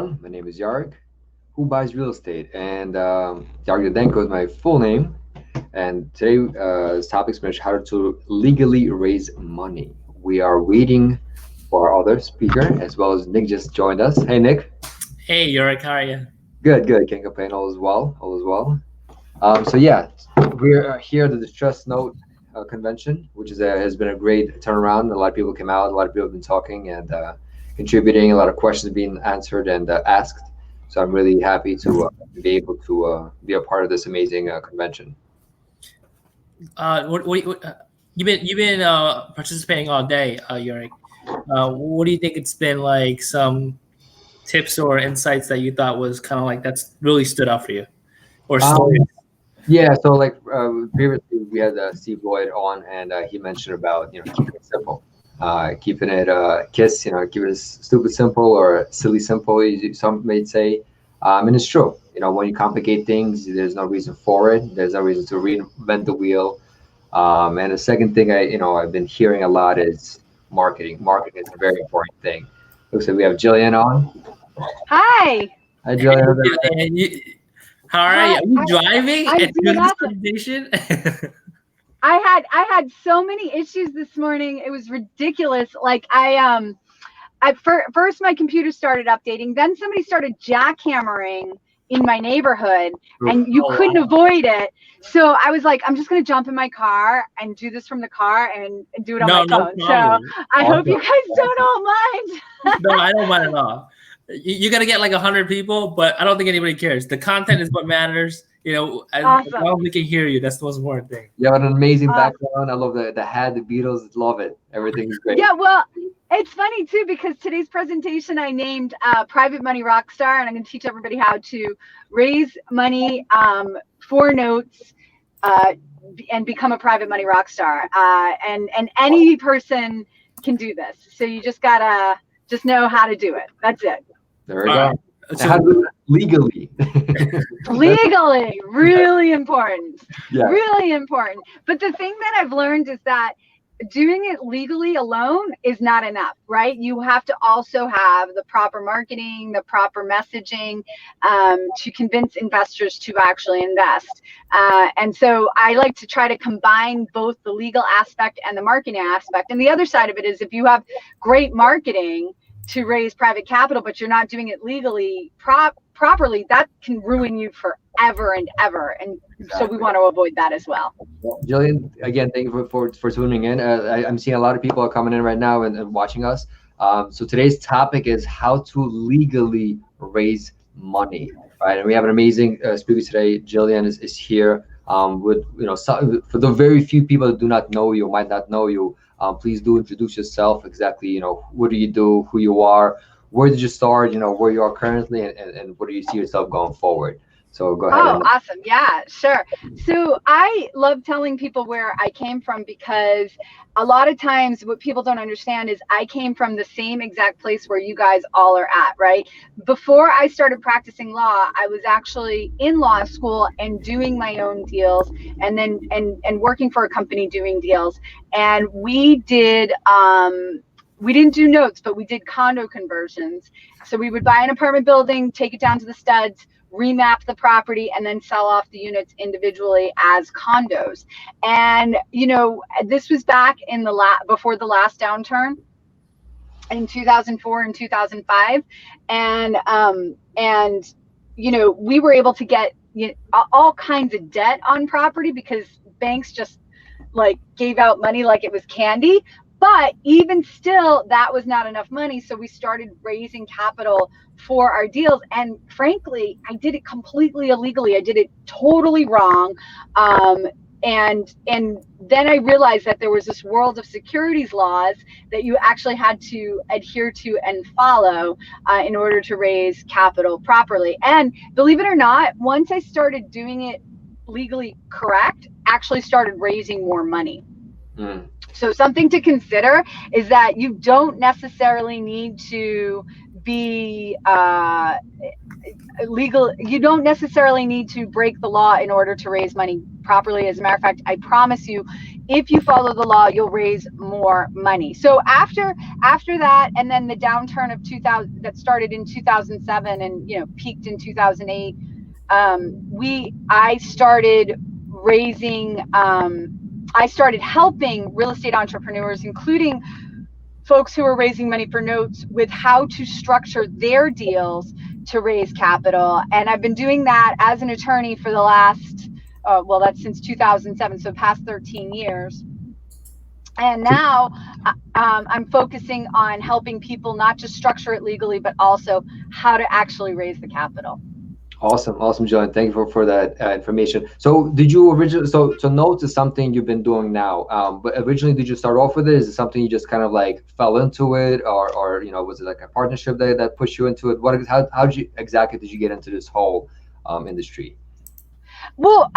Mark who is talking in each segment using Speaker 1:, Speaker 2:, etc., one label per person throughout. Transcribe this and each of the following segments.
Speaker 1: everyone. My name is Yarek, who buys real estate, and Yarek Denko is my full name. And today's topic is how to legally raise money. We are waiting for our other speaker, as well as Nick just joined us. Hey, Nick.
Speaker 2: Hey, Yorick, how are you?
Speaker 1: Good, good. Can't complain. All is well. All is well. So yeah, we're here at the Distress Note convention, which has been a great turnaround. A lot of people came out. A lot of people have been talking and contributing. A lot of questions being answered and asked. So I'm really happy to be able to be a part of this amazing convention.
Speaker 2: You've been participating all day, Yorick. What do you think it's been like? Some tips or insights that you thought was kind of like that's really stood out for you, or stories?
Speaker 1: Yeah, so like previously we had Steve Lloyd on, and he mentioned about keeping it simple, keeping it KISS, keep it stupid simple or silly simple. Some may say, and it's true. When you complicate things, there's no reason for it. There's no reason to reinvent the wheel. And the second thing I've been hearing a lot is marketing. Marketing is a very important thing. Looks like we have Jillian on.
Speaker 3: Hi.
Speaker 1: Hi, Jillian.
Speaker 2: How are you? Are you driving and doing this
Speaker 3: presentation? I had so many issues this morning. It was ridiculous. Like first my computer started updating, then somebody started jackhammering in my neighborhood, and you couldn't avoid it. So I was like, I'm just gonna jump in my car and do this from the car and do it on my phone. So I hope you guys don't all mind.
Speaker 2: No, I don't mind at all. You got to get like 100 people, but I don't think anybody cares. The content is what matters. As long as we can hear you, that's the most important thing.
Speaker 1: You have an amazing background. I love the hat, the Beatles. Love it. Everything's great.
Speaker 3: Yeah, well, it's funny too, because today's presentation I named Private Money Rockstar, and I'm going to teach everybody how to raise money for notes and become a private money rockstar. And any person can do this. So you just gotta know how to do it. That's it.
Speaker 1: There we go. So, legally.
Speaker 3: Legally, really important.
Speaker 1: Yeah.
Speaker 3: Really important. But the thing that I've learned is that doing it legally alone is not enough, right? You have to also have the proper marketing, the proper messaging to convince investors to actually invest. And so I like to try to combine both the legal aspect and the marketing aspect. And the other side of it is if you have great marketing to raise private capital, but you're not doing it legally properly, that can ruin you forever and ever. And so we want to avoid that as well.
Speaker 1: Jillian, again, thank you for tuning in. I'm seeing a lot of people are coming in right now and watching us. So today's topic is how to legally raise money, right? And we have an amazing speaker today. Jillian is here with, for the very few people that do not know you, might not know you. Please do introduce yourself. Exactly, what do you do, who you are, where did you start, where you are currently, and what do you see yourself going forward. So go ahead.
Speaker 3: Oh, awesome. Yeah, sure. So I love telling people where I came from, because a lot of times what people don't understand is I came from the same exact place where you guys all are at, right? Before I started practicing law, I was actually in law school and doing my own deals, and then and working for a company doing deals. And we did we didn't do notes, but we did condo conversions. So we would buy an apartment building, take it down to the studs, remap the property, and then sell off the units individually as condos. And this was back in before the last downturn in 2004 and 2005, and we were able to get all kinds of debt on property because banks just like gave out money like it was candy. But even still, that was not enough money. So we started raising capital for our deals. And frankly, I did it completely illegally. I did it totally wrong. And then I realized that there was this world of securities laws that you actually had to adhere to and follow in order to raise capital properly. And believe it or not, once I started doing it legally correct, actually started raising more money. So something to consider is that you don't necessarily need to be legal. You don't necessarily need to break the law in order to raise money properly. As a matter of fact, I promise you, if you follow the law, you'll raise more money. So after that, and then the downturn of 2000 that started in 2007 and peaked in 2008, I started helping real estate entrepreneurs, including folks who are raising money for notes, with how to structure their deals to raise capital. And I've been doing that as an attorney for the last, that's since 2007, so past 13 years. And now I'm focusing on helping people not just structure it legally, but also how to actually raise the capital.
Speaker 1: Awesome, Jillian. Thank you for that information. So did you originally, so notes is something you've been doing now, but originally did you start off with it? Is it something you just kind of like fell into it, or was it like a partnership that pushed you into it? How did you get into this whole industry?
Speaker 3: Well,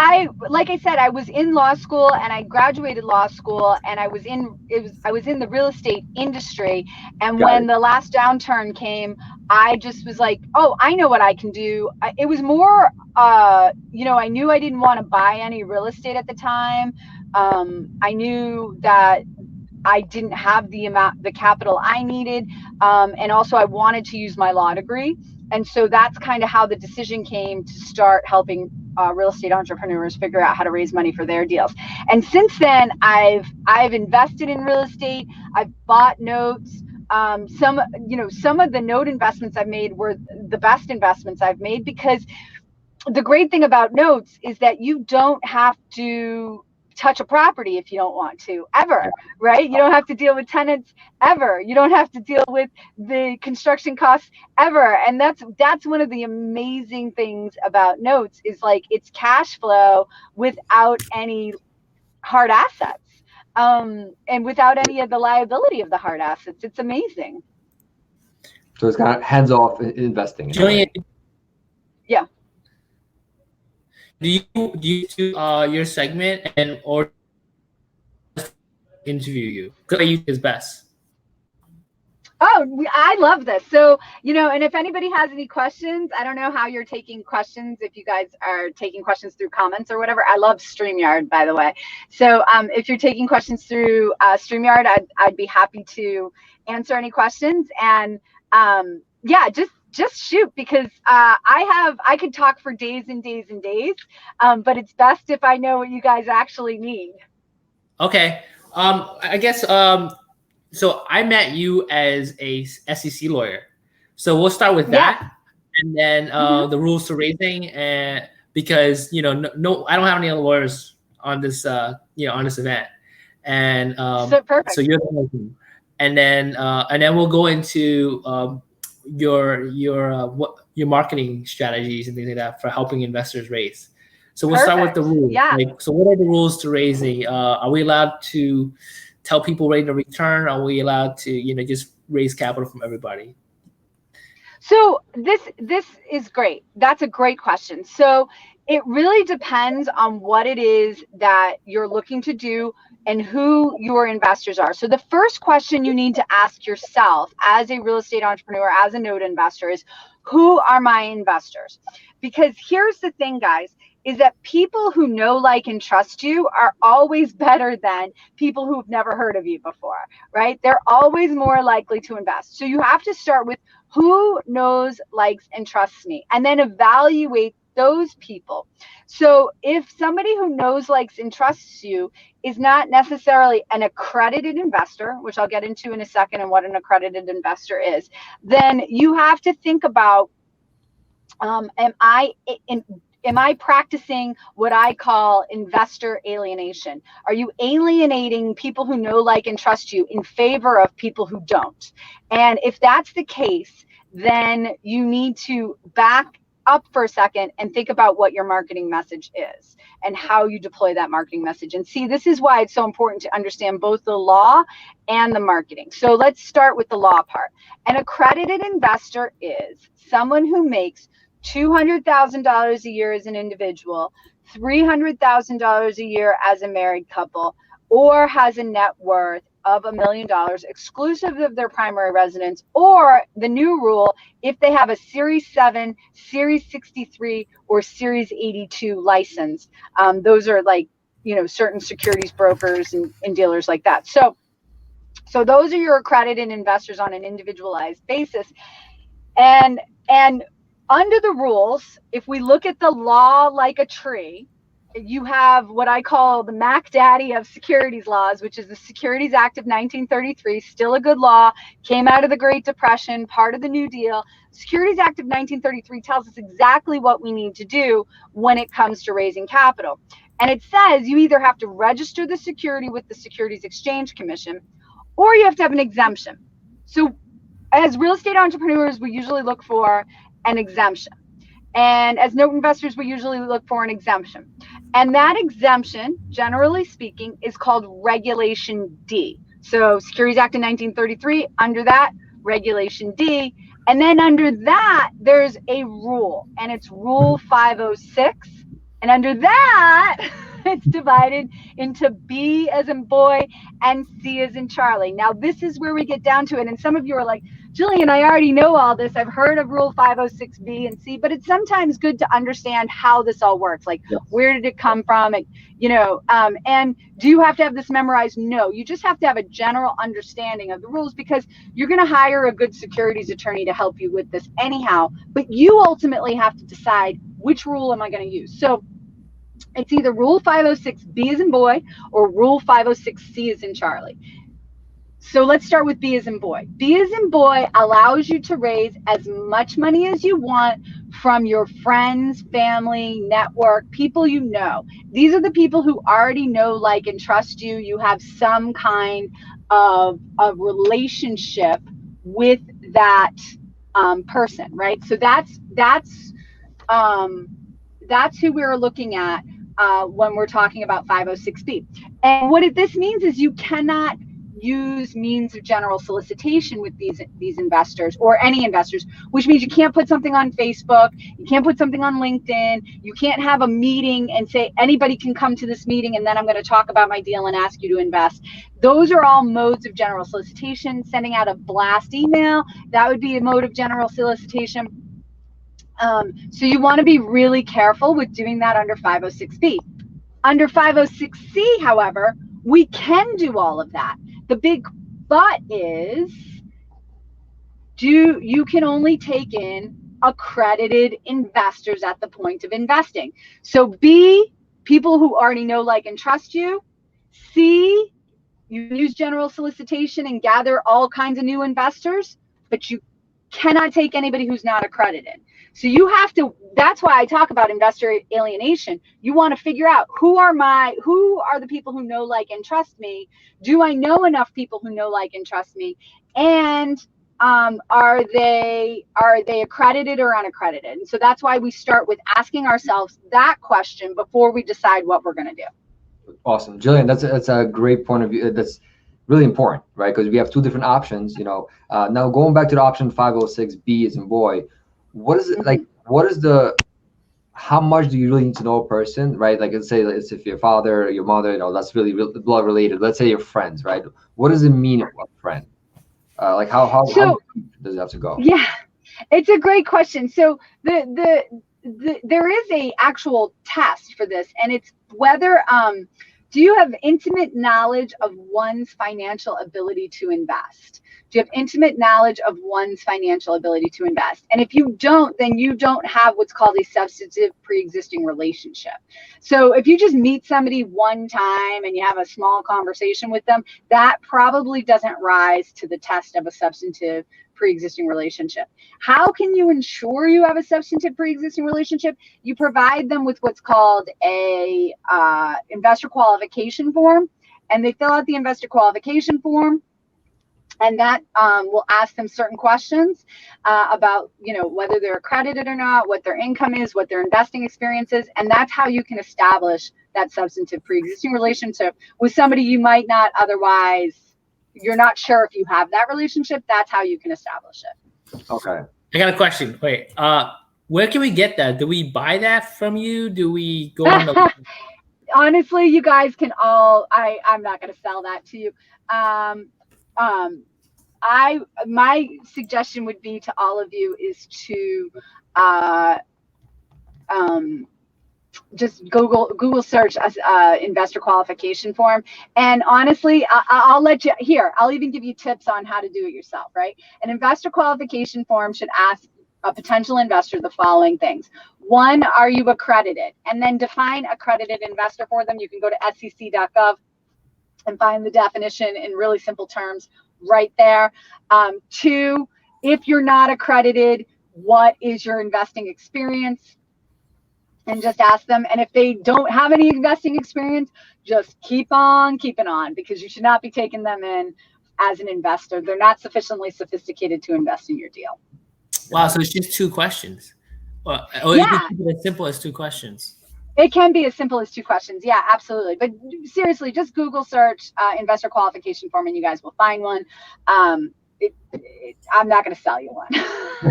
Speaker 3: like I said, I was in law school and I graduated law school, and I was in the real estate industry. And when the last downturn came, I just was like, oh, I know what I can do. It was more, I knew I didn't want to buy any real estate at the time. I knew that I didn't have the capital I needed. And also I wanted to use my law degree. And so that's kind of how the decision came to start helping real estate entrepreneurs figure out how to raise money for their deals. And since then, I've invested in real estate. I've bought notes. Some of the note investments I've made were the best investments I've made, because the great thing about notes is that you don't have to touch a property if you don't want to, ever, right? You don't have to deal with tenants ever. You don't have to deal with the construction costs ever. And that's one of the amazing things about notes, is like it's cash flow without any hard assets, and without any of the liability of the hard assets. It's amazing.
Speaker 1: So it's kind of hands-off investing.
Speaker 2: Jillian,
Speaker 3: yeah.
Speaker 2: Do you do your segment or interview you? Because I use is best.
Speaker 3: Oh, I love this. So, and if anybody has any questions, I don't know how you're taking questions, if you guys are taking questions through comments or whatever. I love StreamYard, by the way. So if you're taking questions through StreamYard, I'd be happy to answer any questions. And just shoot, because I could talk for days and days and days, but it's best if I know what you guys actually need. Okay.
Speaker 2: I guess, so I met you as a SEC lawyer. So we'll start with that, and then the rules to raising, and because no, I don't have any other lawyers on this on this event, and
Speaker 3: so
Speaker 2: you're the one. And then we'll go into your marketing strategies and things like that for helping investors raise. So we'll start with the rules.
Speaker 3: Yeah.
Speaker 2: So what are the rules to raising? Are we allowed to tell people rate a return? Are we allowed to just raise capital from everybody?
Speaker 3: So this is great. That's a great question. So it really depends on what it is that you're looking to do and who your investors are. So the first question you need to ask yourself as a real estate entrepreneur, as a note investor, is, who are my investors? Because here's the thing, guys, is that people who know, like, and trust you are always better than people who've never heard of you before, right? They're always more likely to invest. So you have to start with who knows, likes, and trusts me, and then evaluate those people. So if somebody who knows, likes, and trusts you is not necessarily an accredited investor, which I'll get into in a second and what an accredited investor is, then you have to think about, am I practicing what I call investor alienation? Are you alienating people who know, like, and trust you in favor of people who don't? And if that's the case, then you need to back up for a second and think about what your marketing message is and how you deploy that marketing message. And see, this is why it's so important to understand both the law and the marketing. So let's start with the law part. An accredited investor is someone who makes $200,000 a year as an individual, $300,000 a year as a married couple, or has a net worth of $1 million exclusive of their primary residence, or the new rule, if they have a Series 7, Series 63, or Series 82 license. Those are like certain securities brokers and dealers like that. So those are your accredited investors on an individualized basis. And under the rules, if we look at the law like a tree, you have what I call the Mac Daddy of securities laws, which is the Securities Act of 1933, still a good law, came out of the Great Depression, part of the New Deal. Securities Act of 1933 tells us exactly what we need to do when it comes to raising capital. And it says you either have to register the security with the Securities Exchange Commission, or you have to have an exemption. So as real estate entrepreneurs, we usually look for an exemption. And as note investors, we usually look for an exemption. And that exemption, generally speaking, is called Regulation D. So Securities Act of 1933, under that, Regulation D. And then under that, there's a rule, and it's Rule 506. And under that, it's divided into B as in boy and C as in Charlie. Now, this is where we get down to it. And some of you are like, Jillian, I already know all this. I've heard of Rule 506B and C, but it's sometimes good to understand how this all works. Like, where did it come from? And, and do you have to have this memorized? No, you just have to have a general understanding of the rules, because you're going to hire a good securities attorney to help you with this anyhow. But you ultimately have to decide, which rule am I going to use? So it's either Rule 506B as in boy or Rule 506C as in Charlie. So let's start with B as in boy. B as in boy allows you to raise as much money as you want from your friends, family, network, people you know. These are the people who already know, like, and trust you. You have some kind of relationship with that person, right? So that's who we're looking at when we're talking about 506B. And what this means is you cannot use means of general solicitation with these investors, or any investors, which means you can't put something on Facebook, you can't put something on LinkedIn, you can't have a meeting and say anybody can come to this meeting and then I'm going to talk about my deal and ask you to invest. Those are all modes of general solicitation. Sending out a blast email, that would be a mode of general solicitation. So you want to be really careful with doing that under 506B. Under 506C, however, we can do all of that. The big but is, you can only take in accredited investors at the point of investing. So B, people who already know, like, and trust you. C, you use general solicitation and gather all kinds of new investors, but you cannot take anybody who's not accredited. So you have to, that's why I talk about investor alienation. You want to figure out who are the people who know, like, and trust me? Do I know enough people who know, like, and trust me? And are they accredited or unaccredited? And so that's why we start with asking ourselves that question before we decide what we're going to do.
Speaker 1: Awesome, Jillian. That's a great point of view. That's really important, right? Because we have two different options. Now going back to the option 506B as in boy, what is it like? What is how much do you really need to know a person, right? Like, let's say it's if your father or your mother, that's really blood related. Let's say your friends, right? What does it mean, a friend? Like how deep does it have to go?
Speaker 3: Yeah, it's a great question. So there is a actual test for this, and it's whether do you have intimate knowledge of one's financial ability to invest? Do you have intimate knowledge of one's financial ability to invest? And if you don't, then you don't have what's called a substantive pre-existing relationship. So if you just meet somebody one time and you have a small conversation with them, that probably doesn't rise to the test of a substantive pre-existing relationship. How can you ensure you have a substantive pre-existing relationship? You provide them with what's called a investor qualification form, and they fill out the investor qualification form. And that will ask them certain questions about, whether they're accredited or not, what their income is, what their investing experience is. And that's how you can establish that substantive pre-existing relationship with somebody you might not otherwise, you're not sure if you have that relationship. That's how you can establish it.
Speaker 1: Okay.
Speaker 2: I got a question. Wait, where can we get that? Do we buy that from you? Do we go on the...
Speaker 3: Honestly, you guys can all, I'm not going to sell that to you. My suggestion would be to all of you is to just Google search investor qualification form. And honestly, I'll let you here. I'll even give you tips on how to do it yourself, right? An investor qualification form should ask a potential investor the following things. One, are you accredited? And then define accredited investor for them. You can go to sec.gov and find the definition in really simple terms right there. Two, if you're not accredited, what is your investing experience? And just ask them. And if they don't have any investing experience, just keep on keeping on, because you should not be taking them in as an investor. They're not sufficiently sophisticated to invest in your deal.
Speaker 2: Wow, so it's just 2 questions. Well, or
Speaker 3: Yeah.
Speaker 2: you can keep it as simple as 2 questions.
Speaker 3: It can be as simple as 2 questions. Yeah, absolutely. But seriously, just Google search investor qualification form and you guys will find one. I'm not going to sell you one.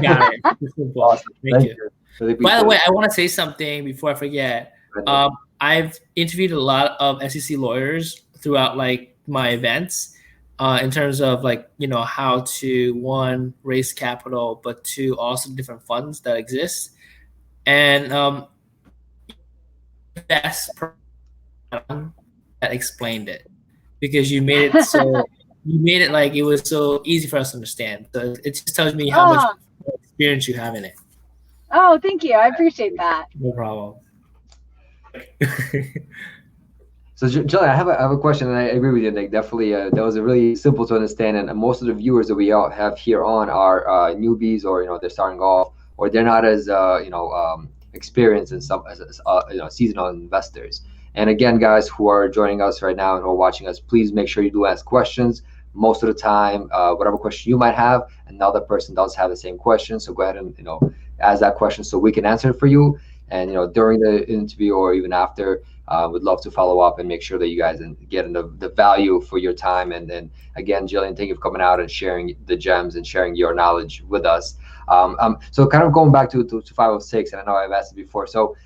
Speaker 2: Got it. Simple.
Speaker 1: Awesome.
Speaker 2: Thank you. By the way,
Speaker 1: it.
Speaker 2: I want to say something before I forget. I've interviewed a lot of SEC lawyers throughout like my events in terms of like, you know, how to, 1, raise capital, but 2, also different funds that exist. And best person that explained it, because you made it so you made it like it was so easy for us to understand. So it just tells me how much experience you have in it.
Speaker 3: Oh, thank you. I appreciate that.
Speaker 2: No problem.
Speaker 1: So Jillian, I have a question, and I agree with you, Nick. Definitely, that was a really simple to understand, and most of the viewers that we all have here on are newbies, or they're starting off, or they're not as experienced in some as seasonal investors. And again, guys who are joining us right now and who are watching us, please make sure you do ask questions. Most of the time, whatever question you might have, another person does have the same question. So go ahead and ask that question so we can answer it for you. And during the interview or even after, would love to follow up and make sure that you guys get the value for your time. And then again, Jillian, thank you for coming out and sharing the gems and sharing your knowledge with us. So kind of going back to 506, and I know I've asked it before. So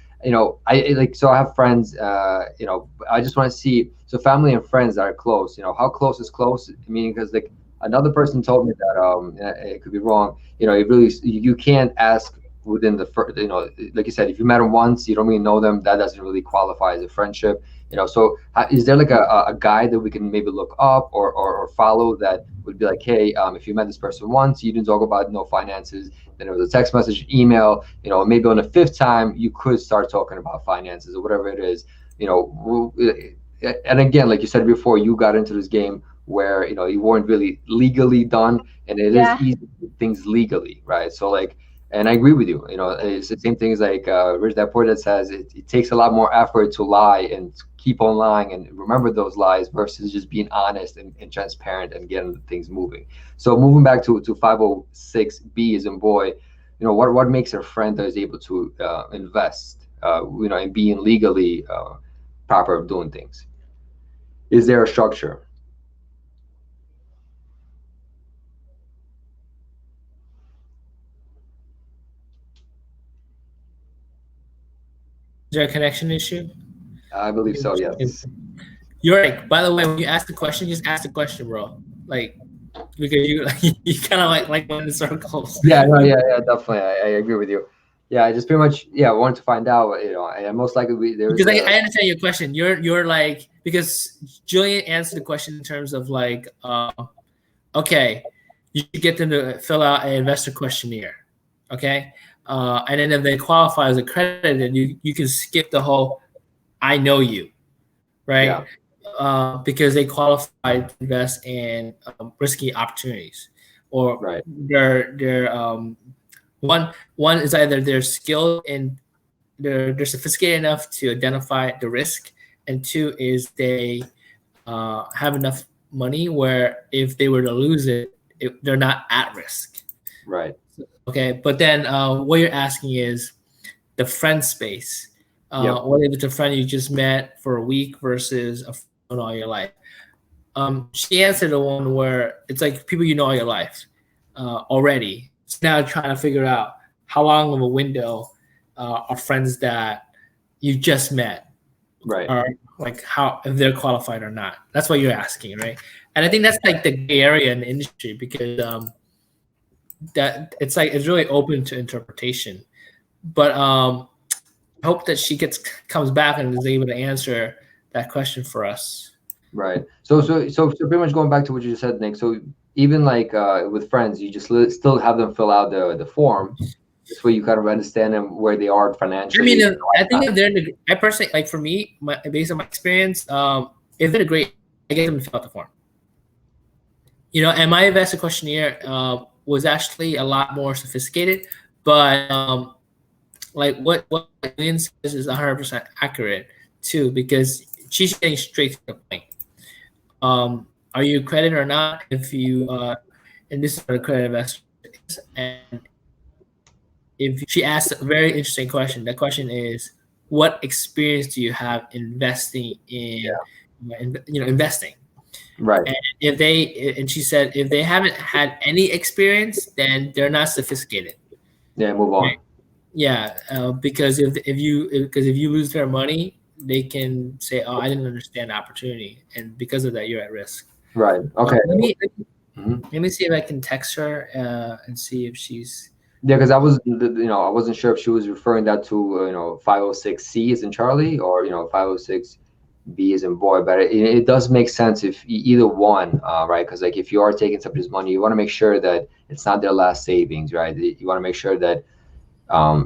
Speaker 1: I have friends. I just want to see, so family and friends that are close. How close is close? Meaning, because like another person told me that it could be wrong. It really, you can't ask within the first, like you said, if you met them once, you don't really know them, that doesn't really qualify as a friendship. So is there like a guide that we can maybe look up or follow that would be like, hey, if you met this person once, you didn't talk about finances, then it was a text message, email, maybe on the 5th time you could start talking about finances or whatever it is. And again, like you said before, you got into this game where you weren't really legally done, and it is easy to do things legally, right? So like, and I agree with you. It's the same thing as like Rich Dad Poor Dad says. It takes a lot more effort to lie and keep on lying and remember those lies versus just being honest and transparent and getting things moving. So moving back to 506B as in boy, what makes a friend that is able to invest, in being legally proper of doing things? Is there a structure?
Speaker 2: Is there a connection issue?
Speaker 1: I believe so, yes.
Speaker 2: You're right. By the way, when you ask the question, just ask the question, bro. Like, because you kind of like went in circles.
Speaker 1: Yeah, definitely. I agree with you. Yeah, I just pretty much wanted to find out, and most likely
Speaker 2: because I understand your question. You're like, because Jillian answered the question in terms of like, okay, you get them to fill out an investor questionnaire, okay, and then if they qualify as accredited, you can skip the whole I know you, right? Yeah. Because they qualify to invest in risky opportunities, or
Speaker 1: right.
Speaker 2: they're one is either they're skilled and they're sophisticated enough to identify the risk, and 2 is they have enough money where if they were to lose it, they're not at risk.
Speaker 1: Right.
Speaker 2: Okay, but then what you're asking is the friend space. What if it's a friend you just met for a week versus a friend all your life? She answered the one where it's like people you know all your life already. So now trying to figure out how long of a window are friends that you just met,
Speaker 1: right?
Speaker 2: Or like how if they're qualified or not. That's what you're asking, right? And I think that's like the gray area in the industry, because that it's really open to interpretation. But hope that she comes back and is able to answer that question for us.
Speaker 1: Right. So pretty much going back to what you just said, Nick. So even like with friends, you just still have them fill out the form. This way you kind of understand them where they are financially.
Speaker 2: I mean, I think if they're I personally, like for me, based on my experience, if they're great, I get them to fill out the form. You know, and my investor questionnaire was actually a lot more sophisticated, but like what Jillian says is 100% accurate too, because she's getting straight to the point. Are you accredited or not? If you and this is what accredited investor is, and if she asks a very interesting question, that question is, what experience do you have investing in, investing?
Speaker 1: Right.
Speaker 2: And she said, if they haven't had any experience, then they're not sophisticated.
Speaker 1: Yeah, move on.
Speaker 2: Right? Yeah, because if you lose their money, they can say, "Oh, I didn't understand the opportunity," and because of that, you're at risk.
Speaker 1: Right. Okay.
Speaker 2: Let me see if I can text her and see if she's.
Speaker 1: Yeah, because I wasn't sure if she was referring that to 506C as in Charlie, or 506B as in boy, but it does make sense if either one, right? Because like if you are taking somebody's money, you want to make sure that it's not their last savings, right? You want to make sure that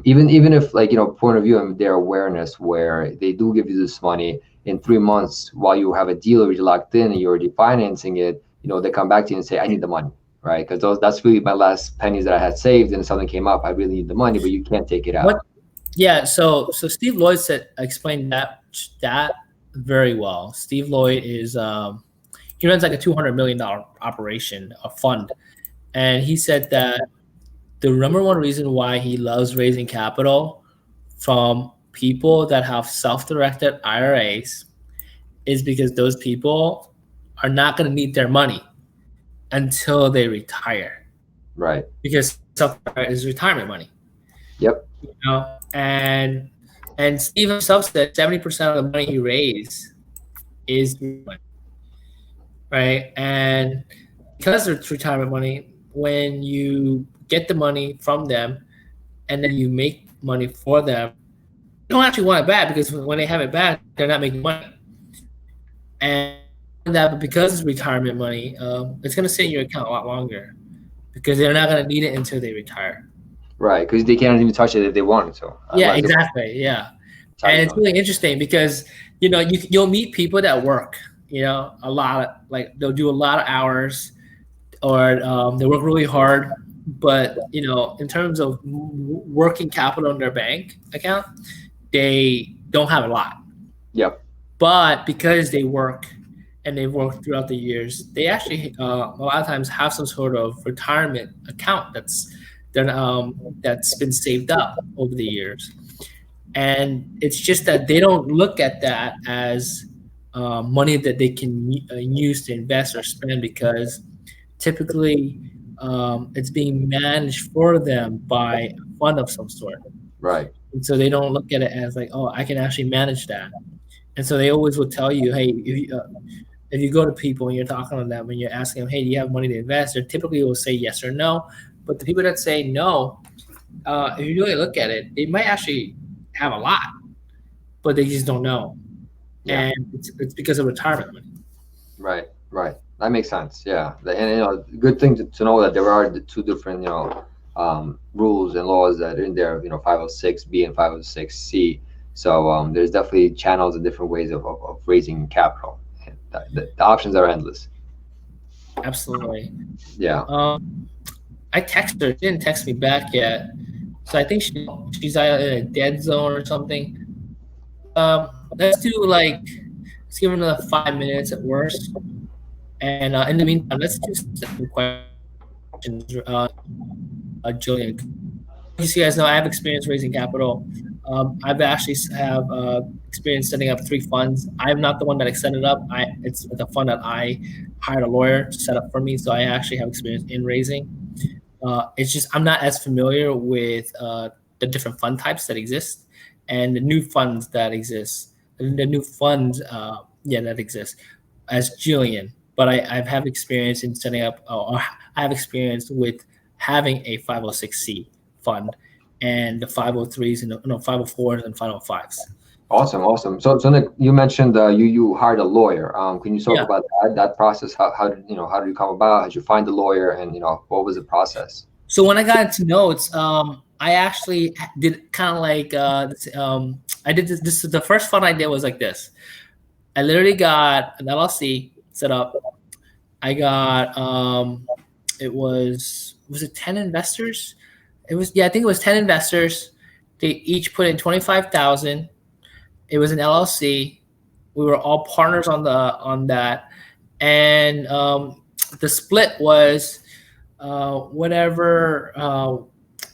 Speaker 1: even if like point of view and their awareness where they do give you this money in 3 months while you have a deal already locked in and you're already financing it, they come back to you and say, I need the money. Right, because that's really my last pennies that I had saved, and something came up. I really need the money, but you can't take it out.
Speaker 2: Yeah, so Steve Lloyd explained that very well. Steve Lloyd is he runs like a $200 million operation, a fund, and he said that the number one reason why he loves raising capital from people that have self-directed IRAs is because those people are not going to need their money until they retire.
Speaker 1: Right.
Speaker 2: Because self-directed is retirement money.
Speaker 1: Yep.
Speaker 2: And Steve himself said 70% of the money he raised is money. Right. And because it's retirement money, when you get the money from them and then you make money for them, you don't actually want it back, because when they have it back, they're not making money. And that, but because it's retirement money, it's going to sit in your account a lot longer, because they're not going to need it until they retire.
Speaker 1: Right, because they can't even touch it if they wanted to.
Speaker 2: Yeah, exactly. Yeah, and it's really interesting because you'll meet people that work, a lot of, like, they'll do a lot of hours, or they work really hard, but in terms of working capital in their bank account, they don't have a lot.
Speaker 1: Yep.
Speaker 2: But because they work and they've worked throughout the years, they actually a lot of times have some sort of retirement account that's been saved up over the years. And it's just that they don't look at that as money that they can use to invest or spend, because typically it's being managed for them by a fund of some sort.
Speaker 1: Right.
Speaker 2: And so they don't look at it as like, oh, I can actually manage that. And so they always will tell you, hey, if you go to people and you're talking to them and you're asking them, hey, do you have money to invest? They typically will say yes or no. But the people that say no, if you really look at it, they might actually have a lot, but they just don't know. Yeah. And it's because of retirement money.
Speaker 1: Right. That makes sense. Yeah. And good thing to know that there are the two different rules and laws that are in there, 506B and 506C. So there's definitely channels and different ways of raising capital. The options are endless.
Speaker 2: Absolutely.
Speaker 1: Yeah.
Speaker 2: I texted her. She didn't text me back yet, so I think she's either in a dead zone or something. Let's give her another 5 minutes at worst, and in the meantime, let's do some questions. Jillian, as you guys know, I have experience raising capital. I've actually have experience setting up 3 funds. I'm not the one that set it up. It's the fund that I hired a lawyer to set up for me, so I actually have experience in raising. It's just I'm not as familiar with the different fund types that exist and the new funds that exist. The new funds that exist as Jillian. But I have experience in setting up, or I have experience with having a 506C fund. and the 503s and 504s and 505s.
Speaker 1: Awesome. So Nick, you mentioned you hired a lawyer. Can you talk about that process? How did you come about? How did you find the lawyer, and what was the process?
Speaker 2: So when I got into notes, I actually did kind of like I did this. The first fund I did was like this. I literally got an LLC set up. I got was it 10 investors? I think it was 10 investors. They each put in 25,000. It was an LLC. We were all partners on that, and the split was whatever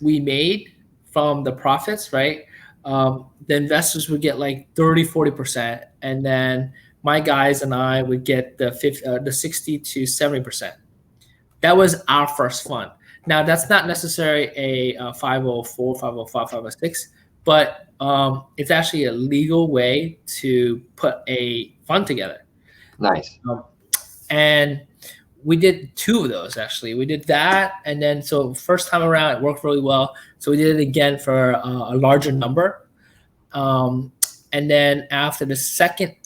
Speaker 2: we made from the profits, right? The investors would get like 30-40%, and then my guys and I would get the 60 to 70%. That was our first fund. Now that's not necessarily a 504, 505, 506, but it's actually a legal way to put a fund together.
Speaker 1: Nice.
Speaker 2: And we did 2 of those actually. We did that, and then so first time around it worked really well. So we did it again for a larger number, and then after the second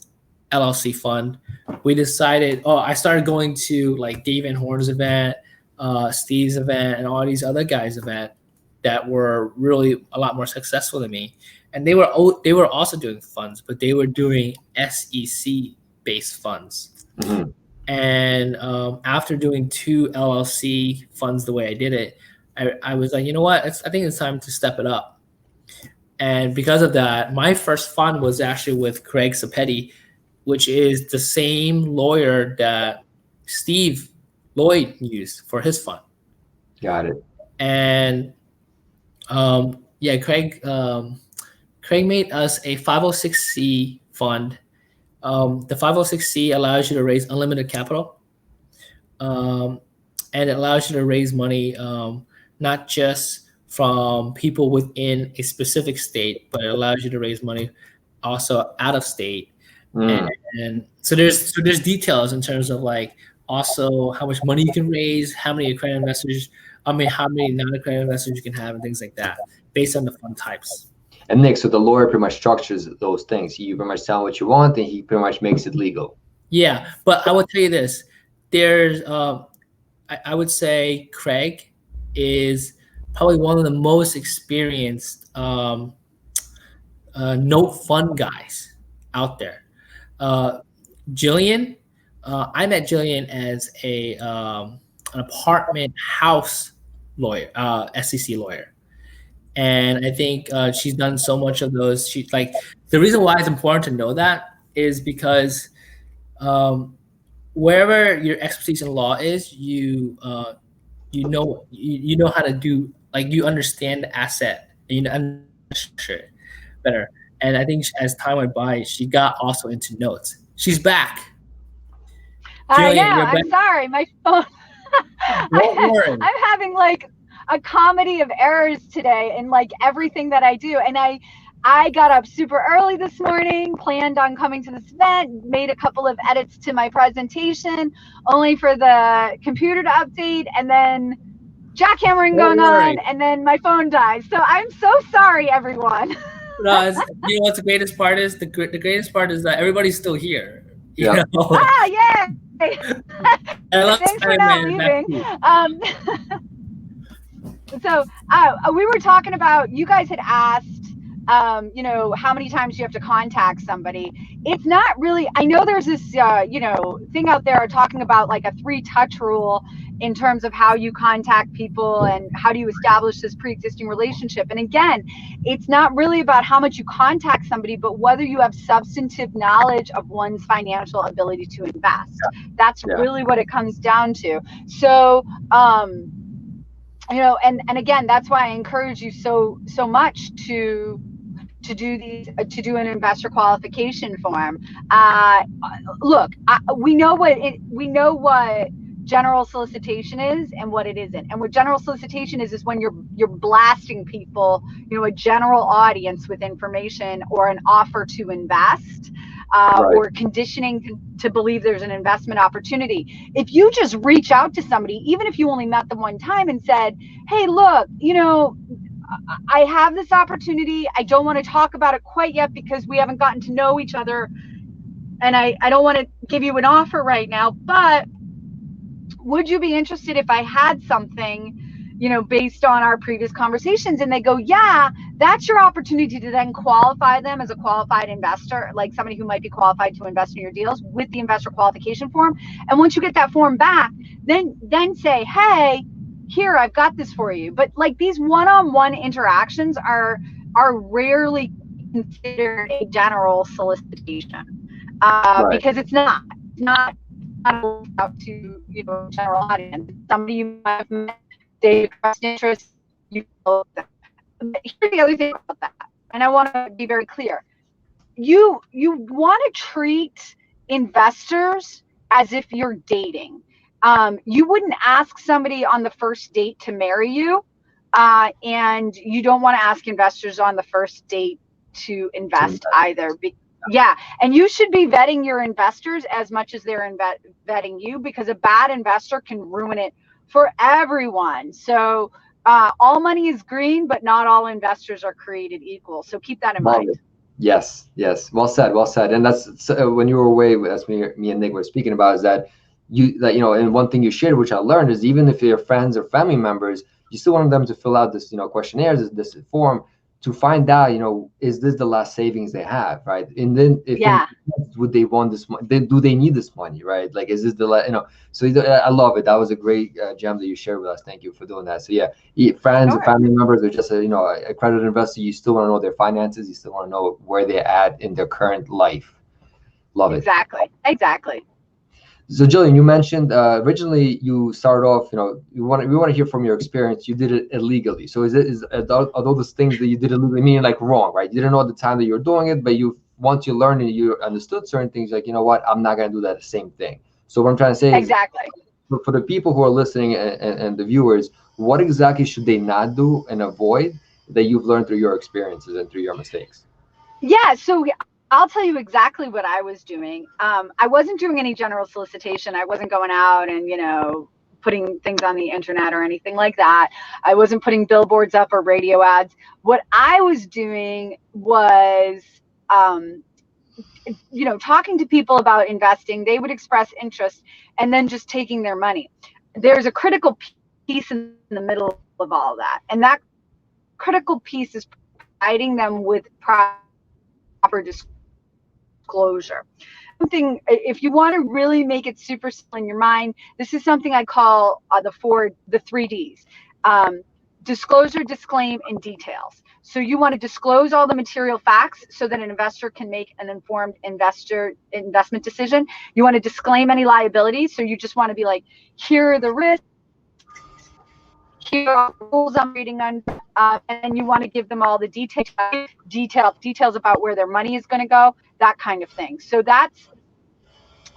Speaker 2: LLC fund, we decided. I started going to like Dave Van Horn's event, Steve's event, and all these other guys' event that were really a lot more successful than me, and they were also doing funds, but they were doing SEC based funds.
Speaker 1: Mm-hmm.
Speaker 2: And after doing 2 LLC funds the way I did it, I was like, you know what? I think it's time to step it up. And because of that, my first fund was actually with Craig Sapetti, which is the same lawyer that Steve Lloyd used for his fund.
Speaker 1: Got it.
Speaker 2: And Craig made us a 506c fund. The 506c allows you to raise unlimited capital, and it allows you to raise money not just from people within a specific state, but it allows you to raise money also out of state. And so there's details in terms of like also how much money you can raise, how many accredited investors, how many non-accredited investors you can have, and things like that based on the fund types.
Speaker 1: And Nick, so the lawyer pretty much structures those things. You pretty much tell what you want, and he pretty much makes it legal.
Speaker 2: Yeah, but I will tell you this: there's, I would say, Craig is probably one of the most experienced note fund guys out there. Jillian, I met Jillian as an apartment house lawyer, SEC lawyer. And I think she's done so much of those. The reason why it's important to know that is because wherever your expertise in law is, you know how to do, like, you understand the asset and you understand it better. And I think as time went by, she got also into notes. She's back.
Speaker 3: Jillian, I'm sorry, my phone. I'm having like a comedy of errors today in like everything that I do. And I got up super early this morning, planned on coming to this event, made a couple of edits to my presentation, only for the computer to update, and then jackhammering going on, and then my phone died. So I'm so sorry, everyone.
Speaker 2: No, you know what the greatest part is? The greatest part is that everybody's still here.
Speaker 1: Yeah.
Speaker 3: Yeah. Thanks for not leaving. So we were talking about, you guys had asked, how many times you have to contact somebody. It's not really, I know there's this, thing out there talking about like a 3-touch rule in terms of how you contact people and how do you establish this pre-existing relationship. And again, it's not really about how much you contact somebody, but whether you have substantive knowledge of one's financial ability to invest. That's really what it comes down to. So, and again, that's why I encourage you so much to do an investor qualification form. Look, we know what general solicitation is and what it isn't. And what general solicitation is when you're blasting people, a general audience with information or an offer to invest. Or conditioning to believe there's an investment opportunity. If you just reach out to somebody, even if you only met them one time and said, hey, look, I have this opportunity. I don't want to talk about it quite yet because we haven't gotten to know each other. And I don't want to give you an offer right now, but would you be interested if I had something, based on our previous conversations? And they go, yeah, that's your opportunity to then qualify them as a qualified investor, like somebody who might be qualified to invest in your deals with the investor qualification form. And once you get that form back, then say, hey, here, I've got this for you. But like these one-on-one interactions are rarely considered a general solicitation, because it's not out to general audience. Somebody you might have met, they expressed interest. Here's the other thing about that, and I want to be very clear. You want to treat investors as if you're dating. You wouldn't ask somebody on the first date to marry you, and you don't want to ask investors on the first date to invest either. Yeah, and you should be vetting your investors as much as they're vetting you, because a bad investor can ruin it for everyone. So all money is green, but not all investors are created equal. So keep that in mind.
Speaker 1: Yes. Well said. And that's when you were away, that's me and Nick were speaking about, is that and one thing you shared, which I learned, is even if you're friends or family members, you still want them to fill out this, questionnaires, this form, to find out, is this the last savings they have, right? And then would they want this money? Do they need this money, right? Like, is this the So I love it. That was a great gem that you shared with us. Thank you for doing that. So friends and family members, or just a accredited investor, you still want to know their finances. You still want to know where they're at in their current life. Love it.
Speaker 3: Exactly.
Speaker 1: So Jillian, you mentioned originally you started off, we want to hear from your experience. You did it illegally. So are those things that you did illegally, meaning like wrong, right? You didn't know at the time that you were doing it, but once you learned and you understood certain things, like, you know what, I'm not going to do that same thing. So what I'm trying to say is, for the people who are listening and the viewers, what exactly should they not do and avoid that you've learned through your experiences and through your mistakes?
Speaker 3: Yeah, so I'll tell you exactly what I was doing. I wasn't doing any general solicitation. I wasn't going out and, putting things on the internet or anything like that. I wasn't putting billboards up or radio ads. What I was doing was, talking to people about investing. They would express interest and then just taking their money. There's a critical piece in the middle of all that. And that critical piece is providing them with proper disclosure. Something, if you want to really make it super simple in your mind, this is something I call the 3 Ds: disclosure, disclaim, and details. So you want to disclose all the material facts so that an investor can make an informed investment decision. You want to disclaim any liabilities. So you just want to be like, here are the risks, here are the rules I'm reading on, and you want to give them all the details about where their money is going to go, that kind of thing. So that's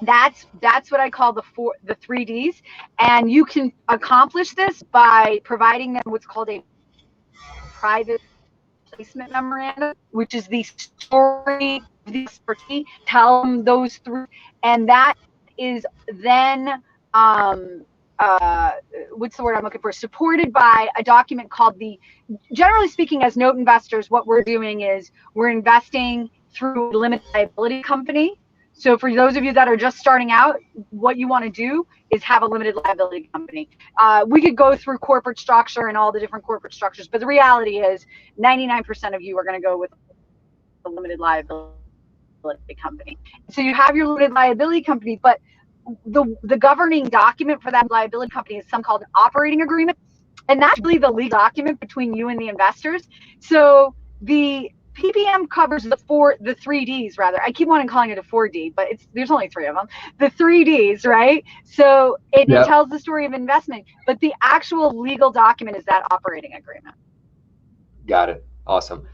Speaker 3: what I call the 3 Ds, and you can accomplish this by providing them what's called a private placement memorandum, which is the story of the expertise. Tell them those 3, and that is then what's the word I'm looking for? Supported by a document called generally speaking, as note investors, what we're doing is we're investing through a limited liability company. So for those of you that are just starting out, what you want to do is have a limited liability company. We could go through corporate structure and all the different corporate structures, but the reality is 99% of you are going to go with a limited liability company. So you have your limited liability company, but the governing document for that liability company is something called an operating agreement, and that's really the legal document between you and the investors. So the PPM covers the 3 Ds, rather. I keep wanting calling it a 4D, but there's only 3 of them. The 3 Ds, right? So it tells the story of investment, but the actual legal document is that operating agreement.
Speaker 1: Got it. Awesome.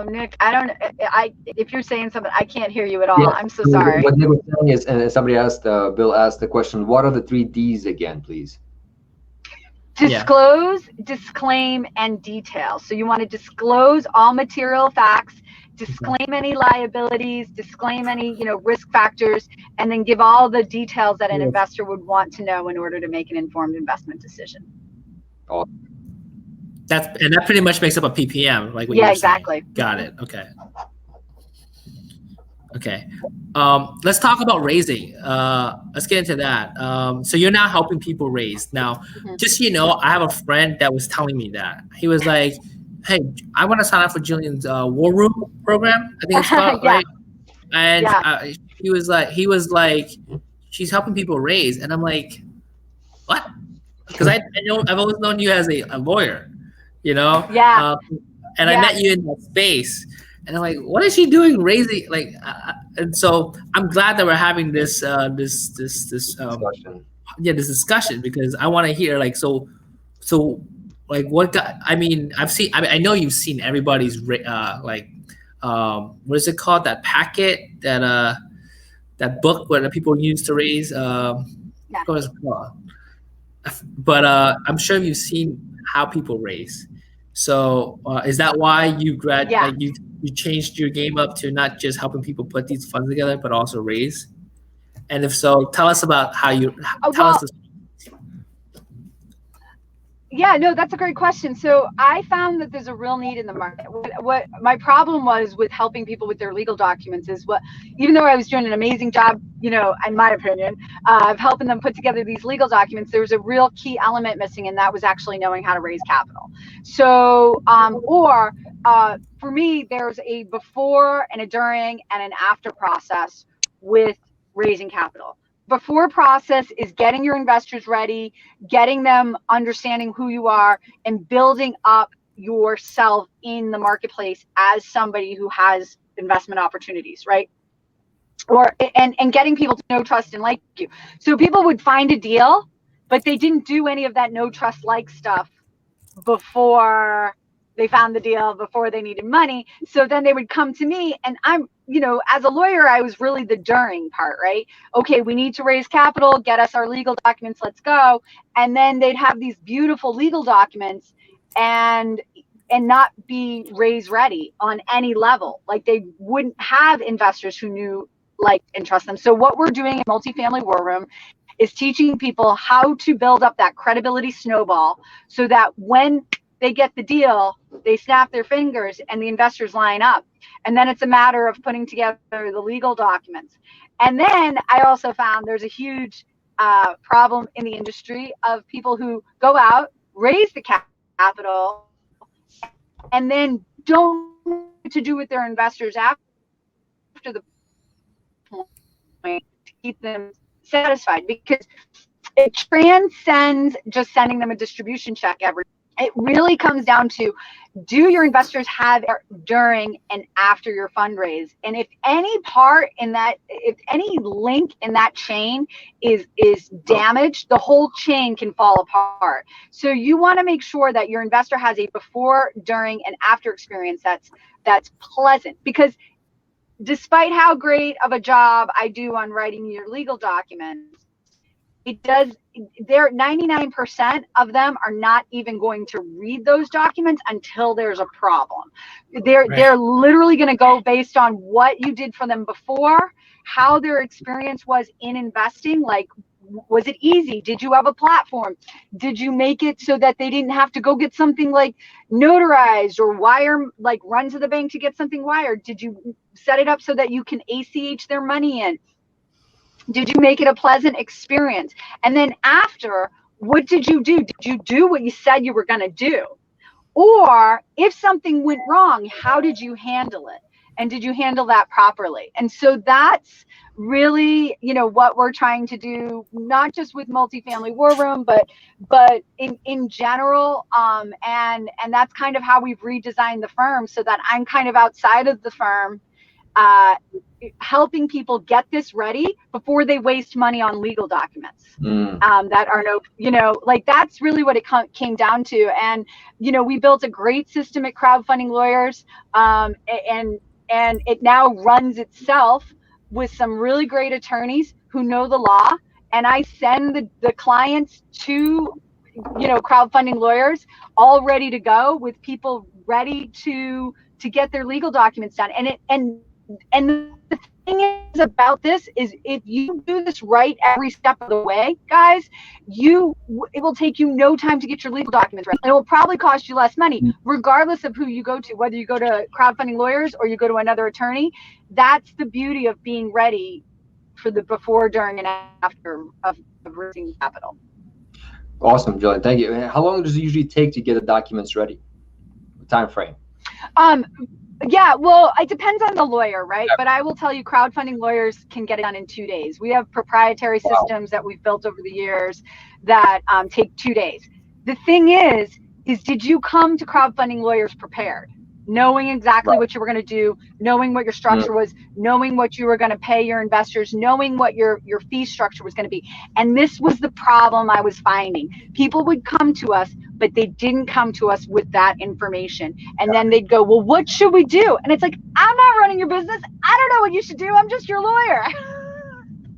Speaker 3: Nick, if you're saying something, I can't hear you at all. I'm so sorry.
Speaker 1: What Nick was saying is, and somebody asked, Bill asked the question, what are the 3 Ds again, please?
Speaker 3: Disclose, disclaim, and detail. So you want to disclose all material facts, disclaim any liabilities, disclaim any, risk factors, and then give all the details that an investor would want to know in order to make an informed investment decision.
Speaker 1: Oh.
Speaker 2: That pretty much makes up a PPM, like what you were
Speaker 3: exactly.
Speaker 2: saying. Got it. Okay. Let's talk about raising. Let's get into that. So you're now helping people raise. Now, just so you know, I have a friend that was telling me that. He was like, hey, I want to sign up for Jillian's War Room program, I think it's called, right? And he was like, she's helping people raise. And I'm like, what? Because I've always known you as a lawyer,
Speaker 3: Yeah.
Speaker 2: And I met you in that space. And I'm like, what is she doing raising? Like, and so I'm glad that we're having this discussion. This discussion, because I want to hear so like what got, I know you've seen everybody's what is it called, that packet, that book where the people use to raise but I'm sure you've seen how people raise. So is that why you you changed your game up to not just helping people put these funds together, but also raise? And if so, tell us about how you tell us this.
Speaker 3: Yeah, no, that's a great question. So I found that there's a real need in the market. What my problem was with helping people with their legal documents is even though I was doing an amazing job, in my opinion, of helping them put together these legal documents, there was a real key element missing, and that was actually knowing how to raise capital. So, for me, there's a before and a during and an after process with raising capital. Before process is getting your investors ready, getting them understanding who you are, and building up yourself in the marketplace as somebody who has investment opportunities, right? And getting people to know, trust, and like you. So people would find a deal, but they didn't do any of that know, trust, like stuff before they found the deal, before they needed money. So then they would come to me, and I'm, as a lawyer, I was really the during part, right? Okay, we need to raise capital, get us our legal documents, let's go. And then they'd have these beautiful legal documents and not be raise ready on any level. Like they wouldn't have investors who knew, like, and trust them. So what we're doing in Multifamily War Room is teaching people how to build up that credibility snowball so that when they get the deal, they snap their fingers and the investors line up. And then it's a matter of putting together the legal documents. And then I also found there's a huge problem in the industry of people who go out, raise the capital, and then don't know what to do with their investors after the point to keep them satisfied, because it transcends just sending them a distribution check every. It really comes down to, do your investors have during and after your fundraise? And if any part in that, if any link in that chain is damaged, the whole chain can fall apart. So you want to make sure that your investor has a before, during, and after experience that's pleasant, because despite how great of a job I do on writing your legal documents, they're 99% of them are not even going to read those documents until there's a problem. They're literally going to go based on what you did for them before, how their experience was in investing. Like, was it easy? Did you have a platform? Did you make it so that they didn't have to go get something like notarized or run to the bank to get something wired? Did you set it up so that you can ACH their money in? Did you make it a pleasant experience? And then after, what did you do? Did you do what you said you were going to do? Or if something went wrong, how did you handle it? And did you handle that properly? And so that's really, what we're trying to do, not just with Multifamily War Room, but in general. And that's kind of how we've redesigned the firm, so that I'm kind of outside of the firm, helping people get this ready before they waste money on legal documents that are that's really what it came down to. And we built a great system at Crowdfunding Lawyers, and it now runs itself with some really great attorneys who know the law. And I send the clients to crowdfunding lawyers all ready to go with people ready to get their legal documents done. And the thing is about this is if you do this right every step of the way, guys, it will take you no time to get your legal documents right. It will probably cost you less money, regardless of who you go to, whether you go to crowdfunding lawyers or you go to another attorney. That's the beauty of being ready for the before, during, and after of raising capital.
Speaker 1: Awesome, Jillian. Thank you. How long does it usually take to get the documents ready? Time frame?
Speaker 3: Yeah, well, it depends on the lawyer, right? But I will tell you, crowdfunding lawyers can get it done in 2 days. We have proprietary systems that we've built over the years that take 2 days. The thing is did you come to crowdfunding lawyers prepared? Knowing exactly what you were going to do, knowing what your structure was, knowing what you were going to pay your investors, knowing what your fee structure was going to be. And this was the problem I was finding. People would come to us, but they didn't come to us with that information. And then they'd go, well, what should we do? And it's like, I'm not running your business. I don't know what you should do. I'm just your lawyer.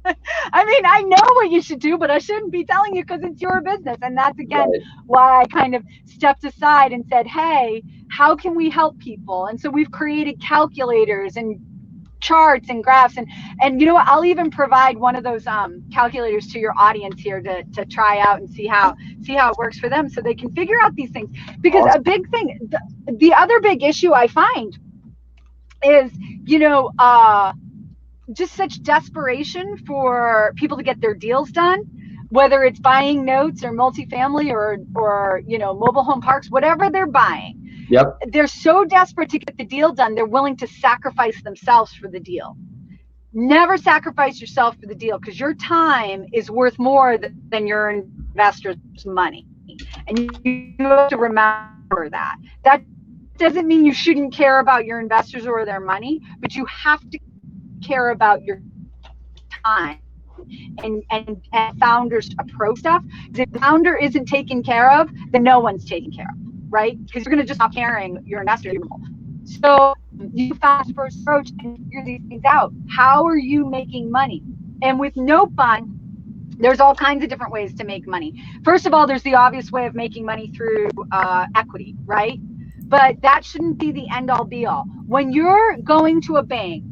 Speaker 3: I mean, I know what you should do, but I shouldn't be telling you because it's your business. And that's, again, why I kind of stepped aside and said, hey, how can we help people? And so we've created calculators and charts and graphs. And you know what? I'll even provide one of those calculators to your audience here to try out and see how it works for them so they can figure out these things. Because a big thing, the other big issue I find is, just such desperation for people to get their deals done, whether it's buying notes or multifamily or mobile home parks, whatever they're buying.
Speaker 1: Yep.
Speaker 3: They're so desperate to get the deal done, they're willing to sacrifice themselves for the deal. Never sacrifice yourself for the deal, because your time is worth more than your investor's money. And you have to remember that. That doesn't mean you shouldn't care about your investors or their money, but you have to care about your time and founders approach stuff. If the founder isn't taken care of, then no one's taken care of, right? Because you're going to just stop caring your investor. So you fast first approach and figure these things out. How are you making money? And with note buying, there's all kinds of different ways to make money. First of all, there's the obvious way of making money through equity, right? But that shouldn't be the end all be all. When you're going to a bank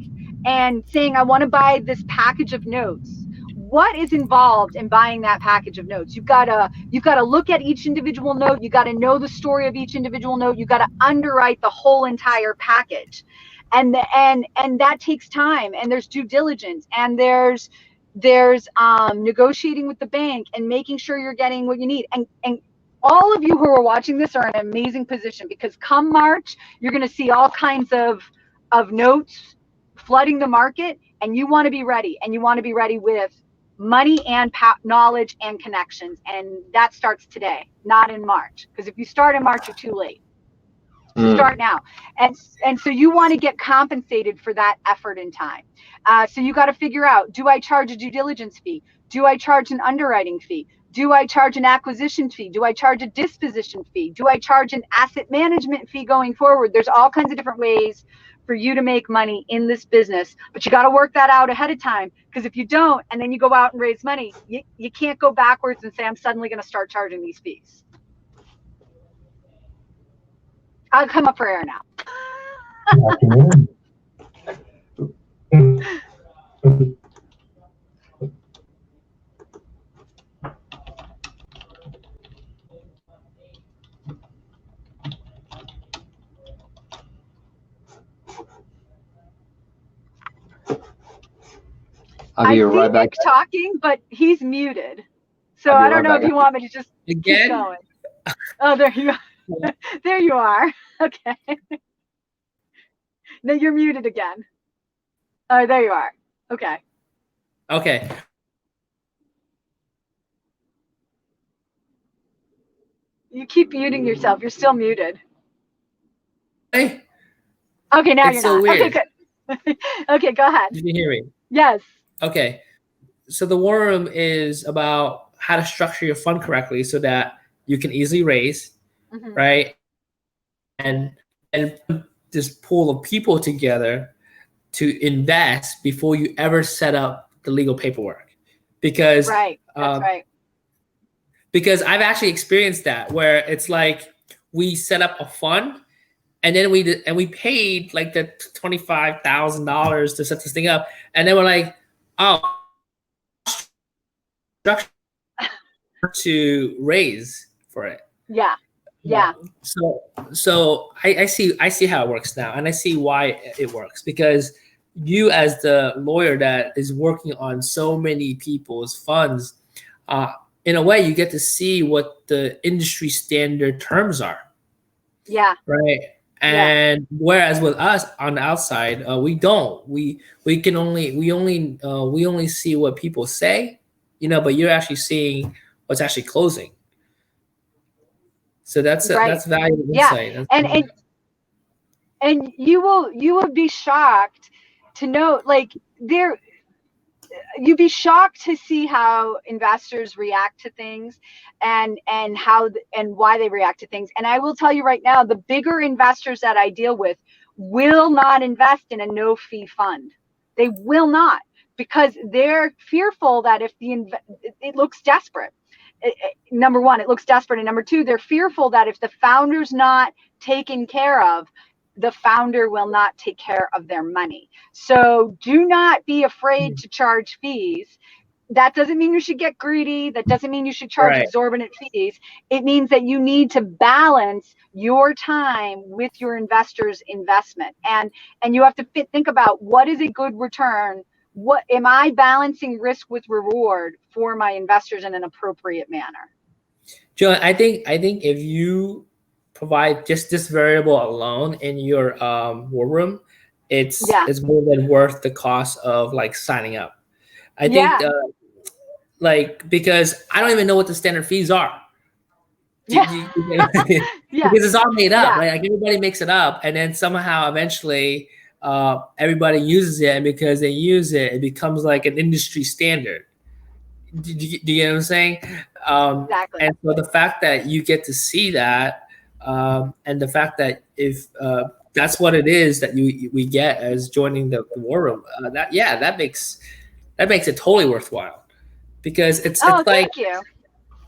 Speaker 3: and saying, I want to buy this package of notes, what is involved in buying that package of notes? You've got to look at each individual note. You got to know the story of each individual note. You got to underwrite the whole entire package, and that takes time. And there's due diligence, and there's negotiating with the bank and making sure you're getting what you need. And all of you who are watching this are in an amazing position, because come March, you're going to see all kinds of notes flooding the market, and you want to be ready, and you want to be ready with money and knowledge and connections. And that starts today, not in March, because if you start in March, you're too late. So start now. And so you want to get compensated for that effort and time. So you got to figure out, do I charge a due diligence fee? Do I charge an underwriting fee? Do I charge an acquisition fee? Do I charge a disposition fee? Do I charge an asset management fee going forward? There's all kinds of different ways for you to make money in this business, but you got to work that out ahead of time, because if you don't, and then you go out and raise money, you can't go backwards and say, I'm suddenly going to start charging these fees. I'll come up for air now.
Speaker 1: I'll be right back.
Speaker 3: Talking, but he's muted. So I don't know if you want me to just keep going. Oh, there you are. There you are. Okay. No, you're muted again. Oh, there you are. Okay.
Speaker 2: Okay.
Speaker 3: You keep muting yourself. You're still muted.
Speaker 2: Hey.
Speaker 3: Okay, now
Speaker 2: it's
Speaker 3: you're not.
Speaker 2: Weird.
Speaker 3: Okay, good. Okay, go ahead.
Speaker 2: Did you hear me?
Speaker 3: Yes.
Speaker 2: Okay. So the war room is about how to structure your fund correctly so that you can easily raise, right? And this pool of people together to invest before you ever set up the legal paperwork. Because
Speaker 3: that's right.
Speaker 2: because I've actually experienced that where it's like we set up a fund and then we paid like the $25,000 to set this thing up, and then we're like, oh, to raise for it.
Speaker 3: Yeah.
Speaker 2: So I see how it works now, and I see why it works, because you as the lawyer that is working on so many people's funds, in a way you get to see what the industry standard terms are.
Speaker 3: Yeah.
Speaker 2: Right. And whereas with us on the outside, we don't. We only see what people say, but you're actually seeing what's actually closing. So that's valuable insight.
Speaker 3: And you will be shocked to know, like, you'd be shocked to see how investors react to things and why they react to things. And I will tell you right now, the bigger investors that I deal with will not invest in a no-fee fund. They will not, because they're fearful that if it looks desperate. Number one, it looks desperate. And number two, they're fearful that if the founder's not taken care of, the founder will not take care of their money. So do not be afraid to charge fees. That doesn't mean you should get greedy. That doesn't mean you should charge exorbitant fees. It means that you need to balance your time with your investor's investment. And you have to think about, what is a good return? What am I balancing risk with reward for my investors in an appropriate manner?
Speaker 2: John, I think if you provide just this variable alone in your war room, it's more than worth the cost of like signing up. I think because I don't even know what the standard fees are. Because it's all made up, right? Like everybody makes it up, and then somehow eventually everybody uses it, and because they use it, it becomes like an industry standard. Do you get what I'm saying?
Speaker 3: Exactly.
Speaker 2: And so the fact that you get to see that, and the fact that if that's what it is that we get as joining the war room, that makes it totally worthwhile, because it's like,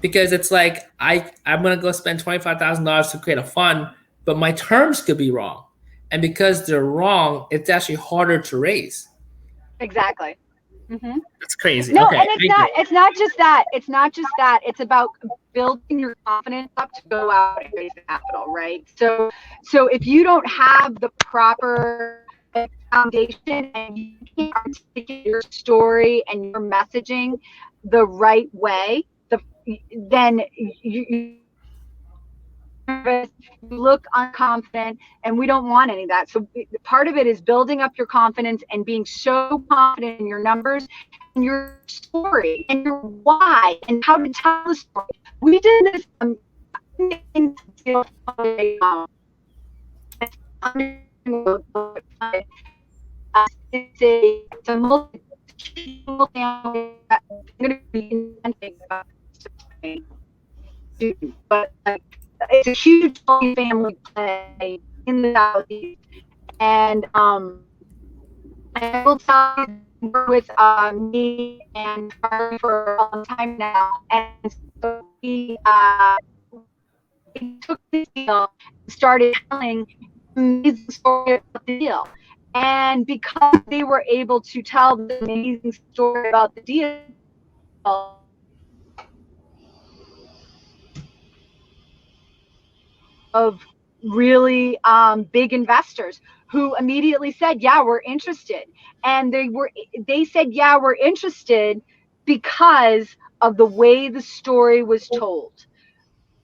Speaker 2: because it's like I'm gonna go spend $25,000 to create a fund, but my terms could be wrong, and because they're wrong, it's actually harder to raise.
Speaker 3: Exactly. Mm-hmm.
Speaker 2: That's crazy.
Speaker 3: No,
Speaker 2: okay,
Speaker 3: and it's not just that. It's not just that. It's about building your confidence up to go out and raise capital, right? So if you don't have the proper foundation and you can't articulate your story and your messaging the right way, then you look unconfident, and we don't want any of that. So part of it is building up your confidence and being so confident in your numbers and your story and your why and how to tell the story. We did this it's a multi-family but it's a huge family play in the Southeast, and I will tell you, we're with me and Tarek for a long time now, and so we took this deal and started telling amazing story about the deal, and because they were able to tell the amazing story about the deal, of really big investors who immediately said, yeah, we're interested. And they said, yeah, we're interested because of the way the story was told.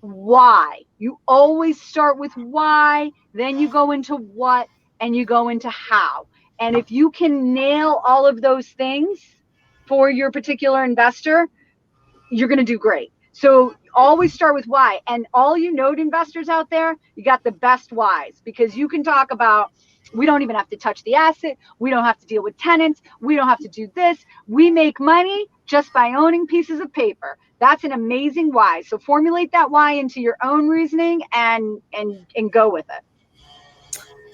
Speaker 3: Why? You always start with why, then you go into what, and you go into how. And if you can nail all of those things for your particular investor, you're going to do great. So always start with why. And all you note investors out there, you got the best whys, because you can talk about, we don't even have to touch the asset. We don't have to deal with tenants. We don't have to do this. We make money just by owning pieces of paper. That's an amazing why. So formulate that why into your own reasoning and go with it.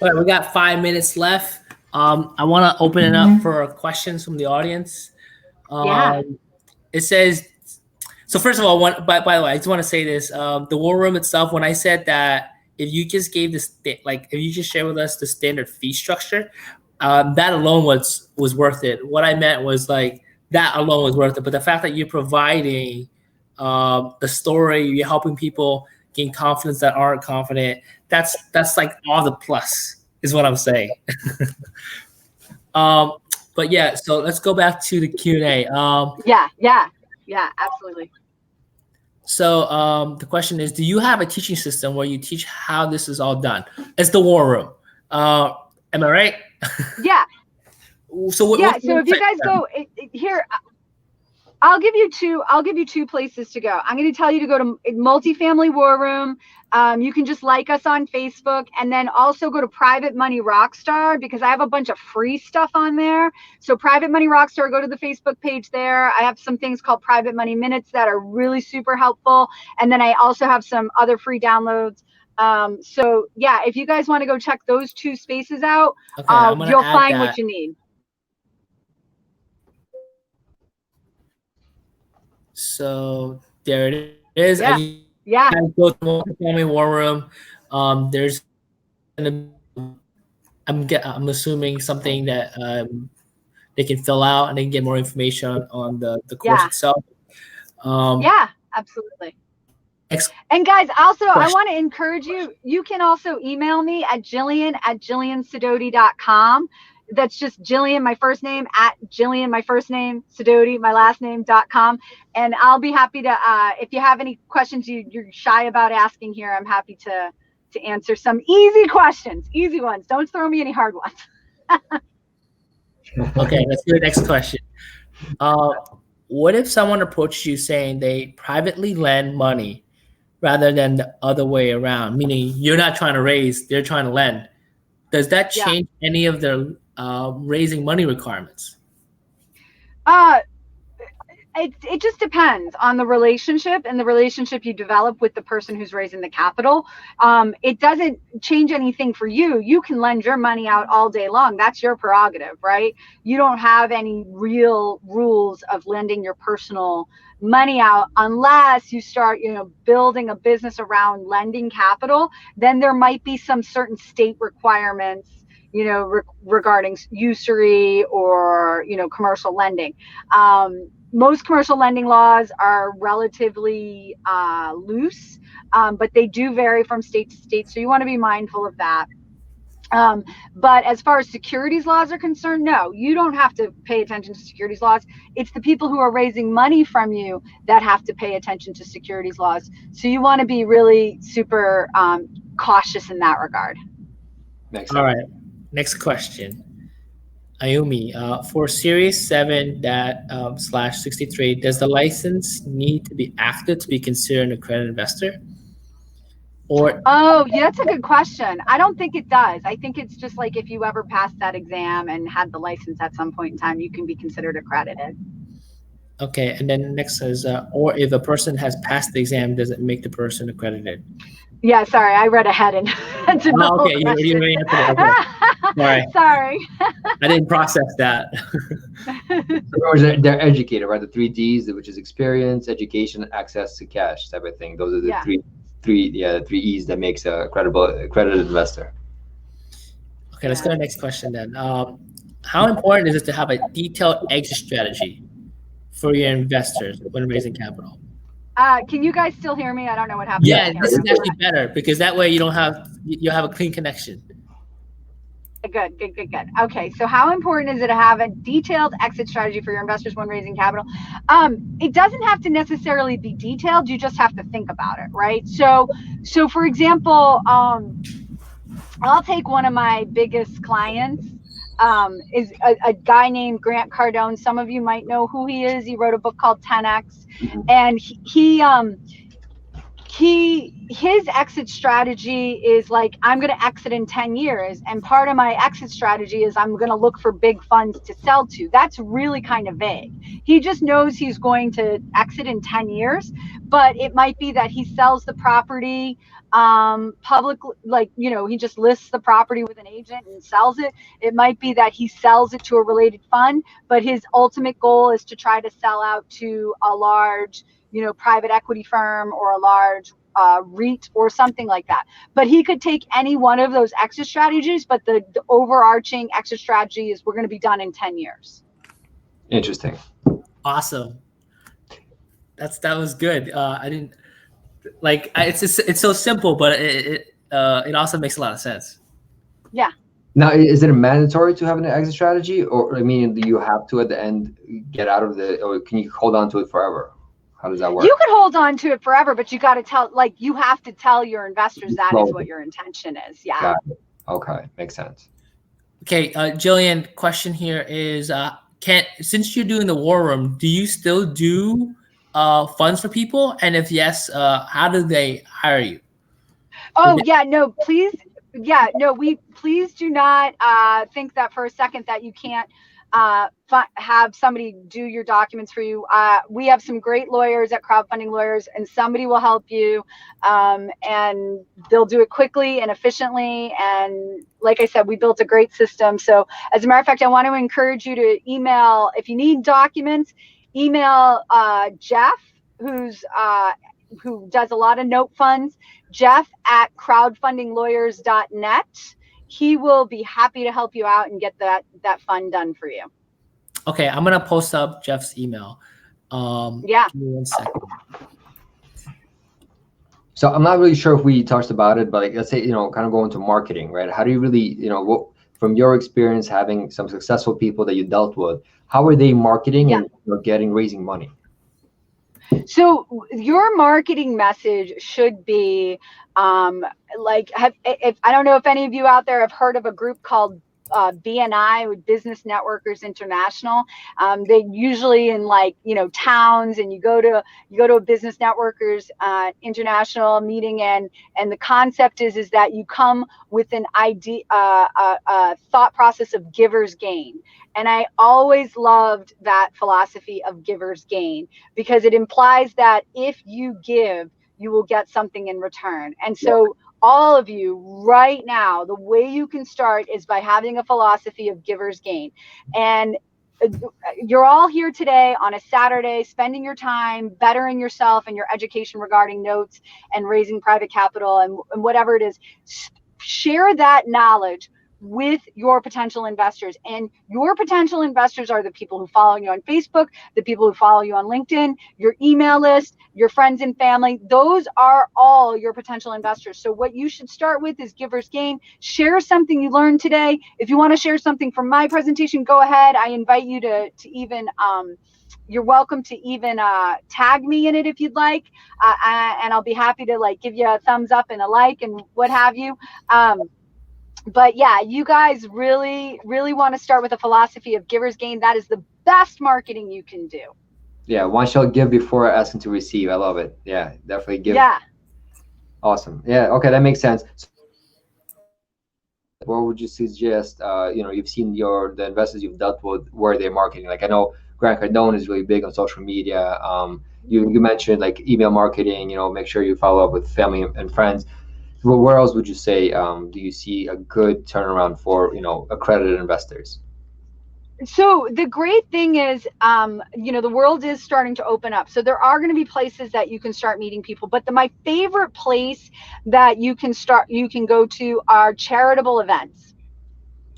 Speaker 2: All right, we got 5 minutes left. I want to open it up for questions from the audience. It says, So first of all, by the way, I just want to say this: the war room itself. When I said that, if you just gave this, like, if you just share with us the standard fee structure, that alone was worth it. What I meant was like that alone was worth it. But the fact that you're providing the story, you're helping people gain confidence that aren't confident. That's like all the plus is what I'm saying. But yeah, so let's go back to the Q&A.
Speaker 3: Yeah, absolutely.
Speaker 2: So the question is, do you have a teaching system where you teach how this is all done? It's the war room. Am I right?
Speaker 3: Yeah.
Speaker 2: So
Speaker 3: so if you guys go here, I'll give you two places to go. I'm going to tell you to go to Multifamily War Room. You can just like us on Facebook, and then also go to Private Money Rockstar, because I have a bunch of free stuff on there. So Private Money Rockstar, go to the Facebook page there. I have some things called Private Money Minutes that are really super helpful. And then I also have some other free downloads. So yeah, if you guys want to go check those two spaces out, you'll find what you need.
Speaker 2: So there it is.
Speaker 3: Yeah.
Speaker 2: Go to Multifamily War Room. There's, I'm assuming something that they can fill out, and they can get more information on the course itself.
Speaker 3: Yeah, absolutely. And guys, also, I want to encourage you. You can also email me at Jillian@JillianSidoti.com. That's just Jillian, my first name, at Jillian, my first name, Sidoti, my last name.com. And I'll be happy to, if you have any questions you're shy about asking here, I'm happy to answer some easy questions, easy ones. Don't throw me any hard ones.
Speaker 2: Okay, let's do the next question. What if someone approaches you saying they privately lend money rather than the other way around, meaning you're not trying to raise, they're trying to lend? Does that change any of their raising money requirements?
Speaker 3: It just depends on the relationship and the relationship you develop with the person who's raising the capital. It doesn't change anything for you. You can lend your money out all day long. That's your prerogative, right? You don't have any real rules of lending your personal money out unless you start, building a business around lending capital. Then there might be some certain state requirements, regarding usury or, commercial lending. Most commercial lending laws are relatively loose, but they do vary from state to state. So you want to be mindful of that. But as far as securities laws are concerned, no, you don't have to pay attention to securities laws. It's the people who are raising money from you that have to pay attention to securities laws. So you want to be really super cautious in that regard.
Speaker 2: All right. Next question. Ayumi, for Series 7 /63, does the license need to be active to be considered an accredited investor?
Speaker 3: That's a good question. I don't think it does. I think it's just like if you ever passed that exam and had the license at some point in time, you can be considered accredited.
Speaker 2: Okay, and then next is, or if a person has passed the exam, does it make the person accredited?
Speaker 3: Yeah, sorry, I read ahead and
Speaker 2: okay, you already answered it. Okay.
Speaker 3: Sorry.
Speaker 2: I didn't process that.
Speaker 1: They're educated, right? The 3 Ds, which is experience, education, access to cash type of thing. Those are the three E's that makes a accredited investor.
Speaker 2: Okay, let's go to the next question then. How important is it to have a detailed exit strategy for your investors when raising capital?
Speaker 3: Can you guys still hear me? I don't know what happened.
Speaker 2: Yeah, this is actually better because that way you have a clean connection.
Speaker 3: Good. Okay, so how important is it to have a detailed exit strategy for your investors when raising capital? It doesn't have to necessarily be detailed. You just have to think about it, right? So for example, I'll take one of my biggest clients. Is a guy named Grant Cardone. Some of you might know who he is. He wrote a book called 10X, and his exit strategy is like, I'm going to exit in 10 years. And part of my exit strategy is I'm going to look for big funds to sell to. That's really kind of vague. He just knows he's going to exit in 10 years, but it might be that he sells the property publicly, like, you know, he just lists the property with an agent and sells it. It might be that he sells it to a related fund, but his ultimate goal is to try to sell out to a large, you know, private equity firm or a large REIT or something like that. But he could take any one of those exit strategies, but the overarching exit strategy is we're going to be done in 10 years.
Speaker 1: Interesting.
Speaker 2: Awesome. That was good. I didn't like it's so simple, but it also makes a lot of sense.
Speaker 3: Yeah.
Speaker 1: Now, is it mandatory to have an exit strategy, or I mean, do you have to at the end get out of the, or can you hold on to it forever? How does that work?
Speaker 3: You could hold on to it forever, but you got to tell, like, you have to tell your investors that is what your intention is. Yeah.
Speaker 1: Got it. Okay, makes sense.
Speaker 2: Okay, Jillian, question here is, since you're doing the war room, do you still do funds for people? And if yes, how do they hire you?
Speaker 3: Oh yeah, no, please. Yeah, no, please do not think that for a second that you can't have somebody do your documents for you. We have some great lawyers at Crowdfunding Lawyers, and somebody will help you, and they'll do it quickly and efficiently. And like I said, we built a great system. So as a matter of fact, I want to encourage you to email, if you need documents, email Jeff, who does a lot of note funds, Jeff at crowdfundinglawyers.net. He will be happy to help you out and get that fund done for you.
Speaker 2: Okay, I'm gonna post up Jeff's email.
Speaker 3: Yeah.
Speaker 2: Give me 1 second.
Speaker 1: So I'm not really sure if we touched about it, but like, let's say, you know, kind of go into marketing, right? How do you really, you know, what, from your experience having some successful people that you dealt with, how are they marketing and, you know, raising money?
Speaker 3: So your marketing message should be like, if I don't know if any of you out there have heard of a group called BNI, with Business Networkers International. They usually in, like, you know, towns, and you go to a Business Networkers International meeting, and the concept is that you come with an idea, thought process of giver's gain. And I always loved that philosophy of giver's gain, because it implies that if you give, you will get something in return. And so all of you right now, the way you can start is by having a philosophy of giver's gain. And you're all here today on a Saturday, spending your time bettering yourself and your education regarding notes and raising private capital and whatever it is. Share that knowledge with your potential investors. And your potential investors are the people who follow you on Facebook, the people who follow you on LinkedIn, your email list, your friends and family. Those are all your potential investors. So what you should start with is giver's gain. Share something you learned today. If you want to share something from my presentation, go ahead. I invite you to even you're welcome to even tag me in it if you'd like, and I'll be happy to, like, give you a thumbs up and a like and what have you. But yeah, you guys really, really want to start with a philosophy of giver's gain. That is the best marketing you can do.
Speaker 1: Yeah, one shall give before asking to receive. I love it. Yeah, definitely give.
Speaker 3: Yeah.
Speaker 1: Awesome. Yeah, okay, that makes sense. So what would you suggest? You know, you've seen the investors you've dealt with, where they're marketing. Like, I know Grant Cardone is really big on social media. You mentioned, like, email marketing. You know, make sure you follow up with family and friends. Well, where else would you say do you see a good turnaround for, you know, accredited investors?
Speaker 3: So the great thing is, you know, the world is starting to open up. So there are going to be places that you can start meeting people. But my favorite place that you can go to are charitable events.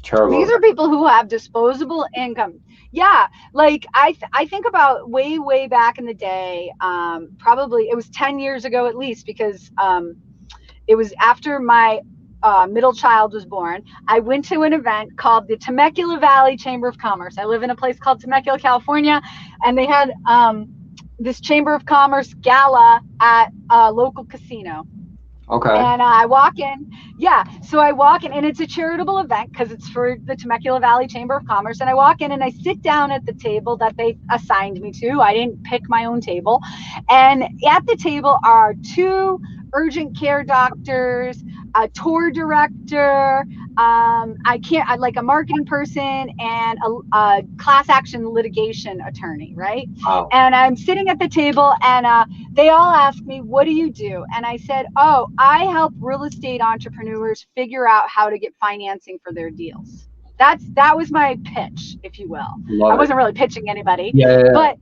Speaker 3: These are people who have disposable income. Yeah, like I think about way back in the day. Probably it was 10 years ago at least, because it was after my middle child was born. I went to an event called the Temecula Valley Chamber of Commerce. I live in a place called Temecula, California, and they had this Chamber of Commerce gala at a local casino.
Speaker 1: Okay.
Speaker 3: And I walk in. Yeah. So I walk in, and it's a charitable event because it's for the Temecula Valley Chamber of Commerce. And I walk in and I sit down at the table that they assigned me to. I didn't pick my own table. And at the table are 2 urgent care doctors, a tour director, I like a marketing person and a class action litigation attorney, right?
Speaker 1: Wow.
Speaker 3: And I'm sitting at the table, and they all ask me, what do you do? And I said, oh, I help real estate entrepreneurs figure out how to get financing for their deals. That was my pitch, if you will.
Speaker 1: Love
Speaker 3: I
Speaker 1: it.
Speaker 3: wasn't really pitching anybody,
Speaker 1: Yeah.
Speaker 3: but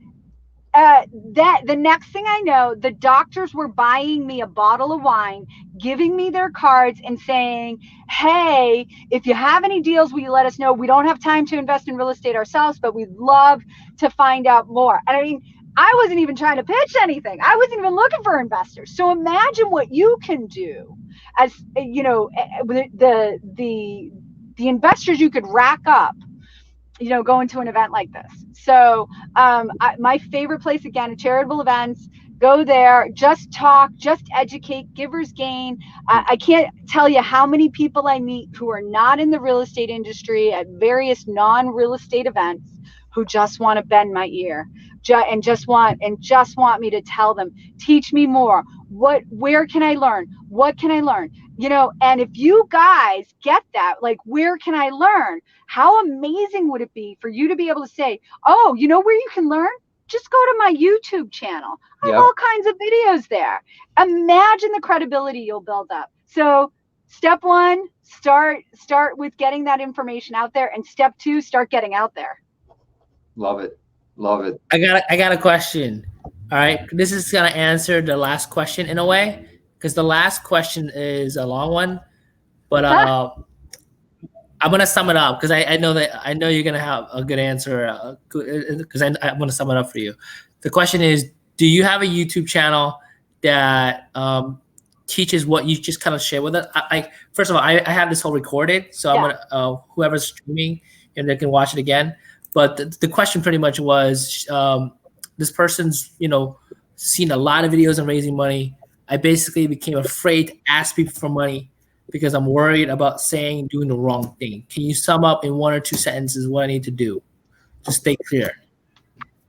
Speaker 3: the next thing I know, the doctors were buying me a bottle of wine, giving me their cards and saying, hey, if you have any deals, will you let us know? We don't have time to invest in real estate ourselves, but we'd love to find out more. And I mean, I wasn't even trying to pitch anything. I wasn't even looking for investors. So imagine what you can do as, you know, the investors you could rack up, you know, going to an event like this. So my favorite place, again, charitable events, go there, just talk, just educate, givers gain. I can't tell you how many people I meet who are not in the real estate industry at various non-real estate events who just want to bend my ear and just want me to tell them, teach me more. Where can I learn? What can I learn? You know, and if you guys get that, like, where can I learn? How amazing would it be for you to be able to say, oh, you know where you can learn? Just go to my YouTube channel. I have all kinds of videos there. Imagine the credibility you'll build up. So step one, start with getting that information out there. And step two, start getting out there.
Speaker 1: Love it. Love it.
Speaker 2: I got a question. All right. This is going to answer the last question in a way, because the last question is a long one, but I'm going to sum it up because I know you're going to have a good answer because I'm going to sum it up for you. The question is, do you have a YouTube channel that teaches what you just kind of share with us? First of all, I have this whole recorded, so I'm going to, whoever's streaming, and they can watch it again. But the question pretty much was, this person's, you know, seen a lot of videos on raising money. I basically became afraid to ask people for money because I'm worried about doing the wrong thing. Can you sum up in 1 or 2 sentences what I need to do to stay clear?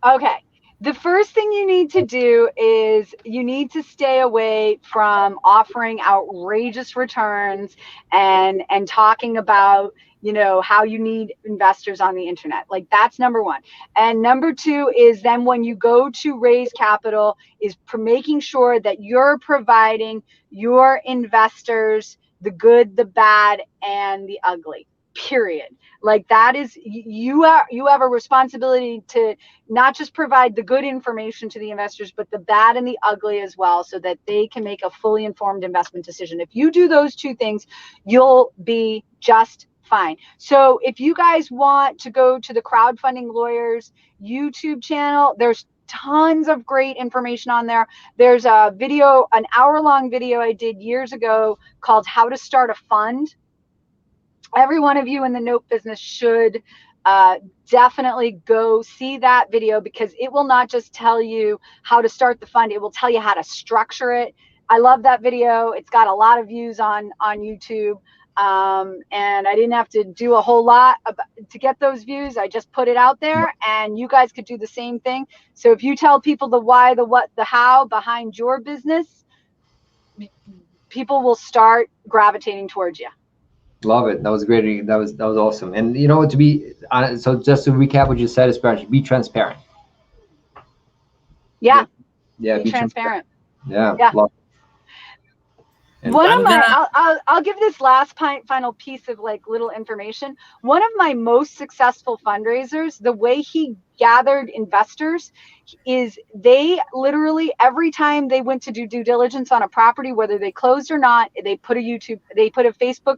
Speaker 3: Okay. The first thing you need to do is you need to stay away from offering outrageous returns and talking about, you know, how you need investors on the internet. Like, that's number one. And number two is then when you go to raise capital is making sure that you're providing your investors the good, the bad, and the ugly. Period. Like, that is, you have a responsibility to not just provide the good information to the investors, but the bad and the ugly as well, so that they can make a fully informed investment decision. If you do those two things, you'll be just fine. So if you guys want to go to the Crowdfunding Lawyers YouTube channel, there's tons of great information on there. There's a video, an hour-long video I did years ago called How to Start a Fund. Every one of you in the note business should definitely go see that video, because it will not just tell you how to start the fund, it will tell you how to structure it. I love that video. It's got a lot of views on YouTube. And I didn't have to do a whole lot to get those views. I just put it out there, and you guys could do the same thing. So if you tell people the why, the what, the how behind your business, people will start gravitating towards you.
Speaker 1: Love it. That was great. That was awesome. And you know, to be honest, so just to recap what you said, is be transparent.
Speaker 3: Yeah.
Speaker 1: Yeah.
Speaker 3: Be transparent.
Speaker 1: Yeah.
Speaker 3: One of my, I'll give this last final piece of like little information. One of my most successful fundraisers, the way he gathered investors is they literally, every time they went to do due diligence on a property, whether they closed or not, they put a Facebook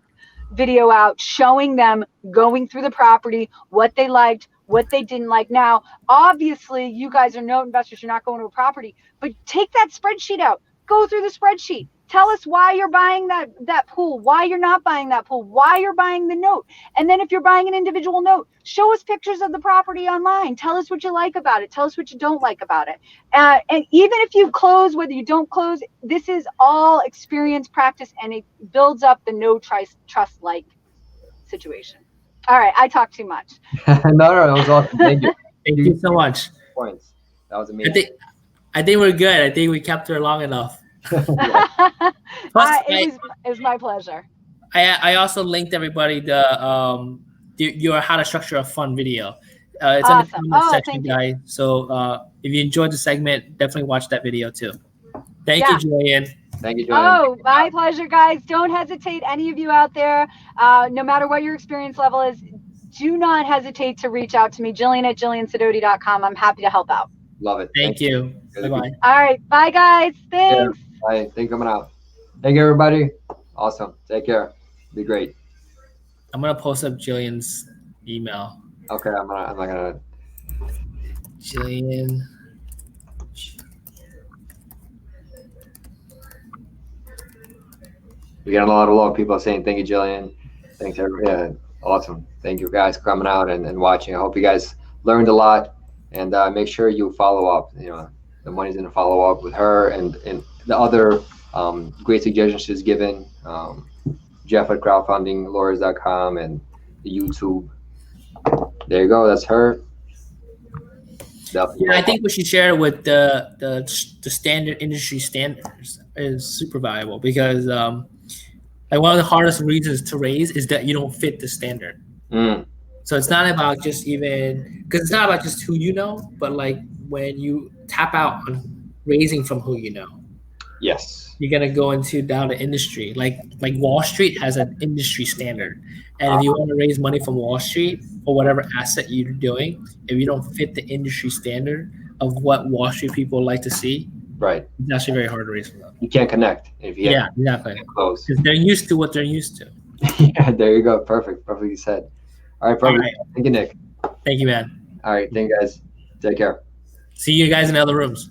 Speaker 3: video out showing them going through the property, what they liked, what they didn't like. Now, obviously, you guys are note investors, you're not going to a property, but take that spreadsheet out, go through the spreadsheet. Tell us why you're buying that pool, why you're not buying that pool, why you're buying the note. And then if you're buying an individual note, show us pictures of the property online. Tell us what you like about it. Tell us what you don't like about it. And even if you close, whether you don't close, this is all experience, practice, and it builds up the no trust-like situation. All right, I talked too much.
Speaker 1: No, that was awesome. Thank you.
Speaker 2: Thank you so much.
Speaker 1: Points. That was amazing.
Speaker 2: I think we're good. I think we kept her long enough.
Speaker 3: It was my pleasure.
Speaker 2: I also linked everybody your how to structure a fun video. It's in the
Speaker 3: Awesome.
Speaker 2: comment
Speaker 3: Oh,
Speaker 2: section,
Speaker 3: thank you.
Speaker 2: guys. So if you enjoyed the segment, definitely watch that video too. Thank
Speaker 3: Yeah.
Speaker 2: you, Jillian.
Speaker 1: Thank you, Jillian.
Speaker 3: Oh, my pleasure, guys. Don't hesitate, any of you out there, no matter what your experience level is, do not hesitate to reach out to me, Jillian at jilliansidoti.com. I'm happy to help out.
Speaker 1: Love it.
Speaker 2: Thank you. Bye-bye.
Speaker 3: All right. Bye, guys. Thanks.
Speaker 1: Bye. Thank you for coming out. Thank you, everybody. Awesome. Take care. Be great.
Speaker 2: I'm gonna post up Jillian's email.
Speaker 1: Okay, I'm not gonna.
Speaker 2: Jillian.
Speaker 1: We got a lot of people saying thank you, Jillian. Thanks, everybody. Yeah, awesome. Thank you guys for coming out and watching. I hope you guys learned a lot, and make sure you follow up. You know, the Money's gonna follow up with her and the other great suggestions she's given. Jeff at crowdfundinglawyers.com and the YouTube. There you go. That's her. Definitely.
Speaker 2: Yeah, I think what she shared with the standard industry standards is super valuable because like one of the hardest reasons to raise is that you don't fit the standard. So it's not about just because it's not about just who you know, but like when you tap out on raising from who you know.
Speaker 1: Yes.
Speaker 2: You're gonna go down to industry. Like Wall Street has an industry standard. And if you want to raise money from Wall Street or whatever asset you're doing, if you don't fit the industry standard of what Wall Street people like to see,
Speaker 1: right,
Speaker 2: it's actually very hard to raise from them.
Speaker 1: You can't connect if you
Speaker 2: exactly.
Speaker 1: Close.
Speaker 2: Because they're used to what they're used to.
Speaker 1: Yeah, there you go. Perfectly said. All right, perfect. All right. Thank you, Nick.
Speaker 2: Thank you, man.
Speaker 1: All right, thank you guys. Take care.
Speaker 2: See you guys in the other rooms.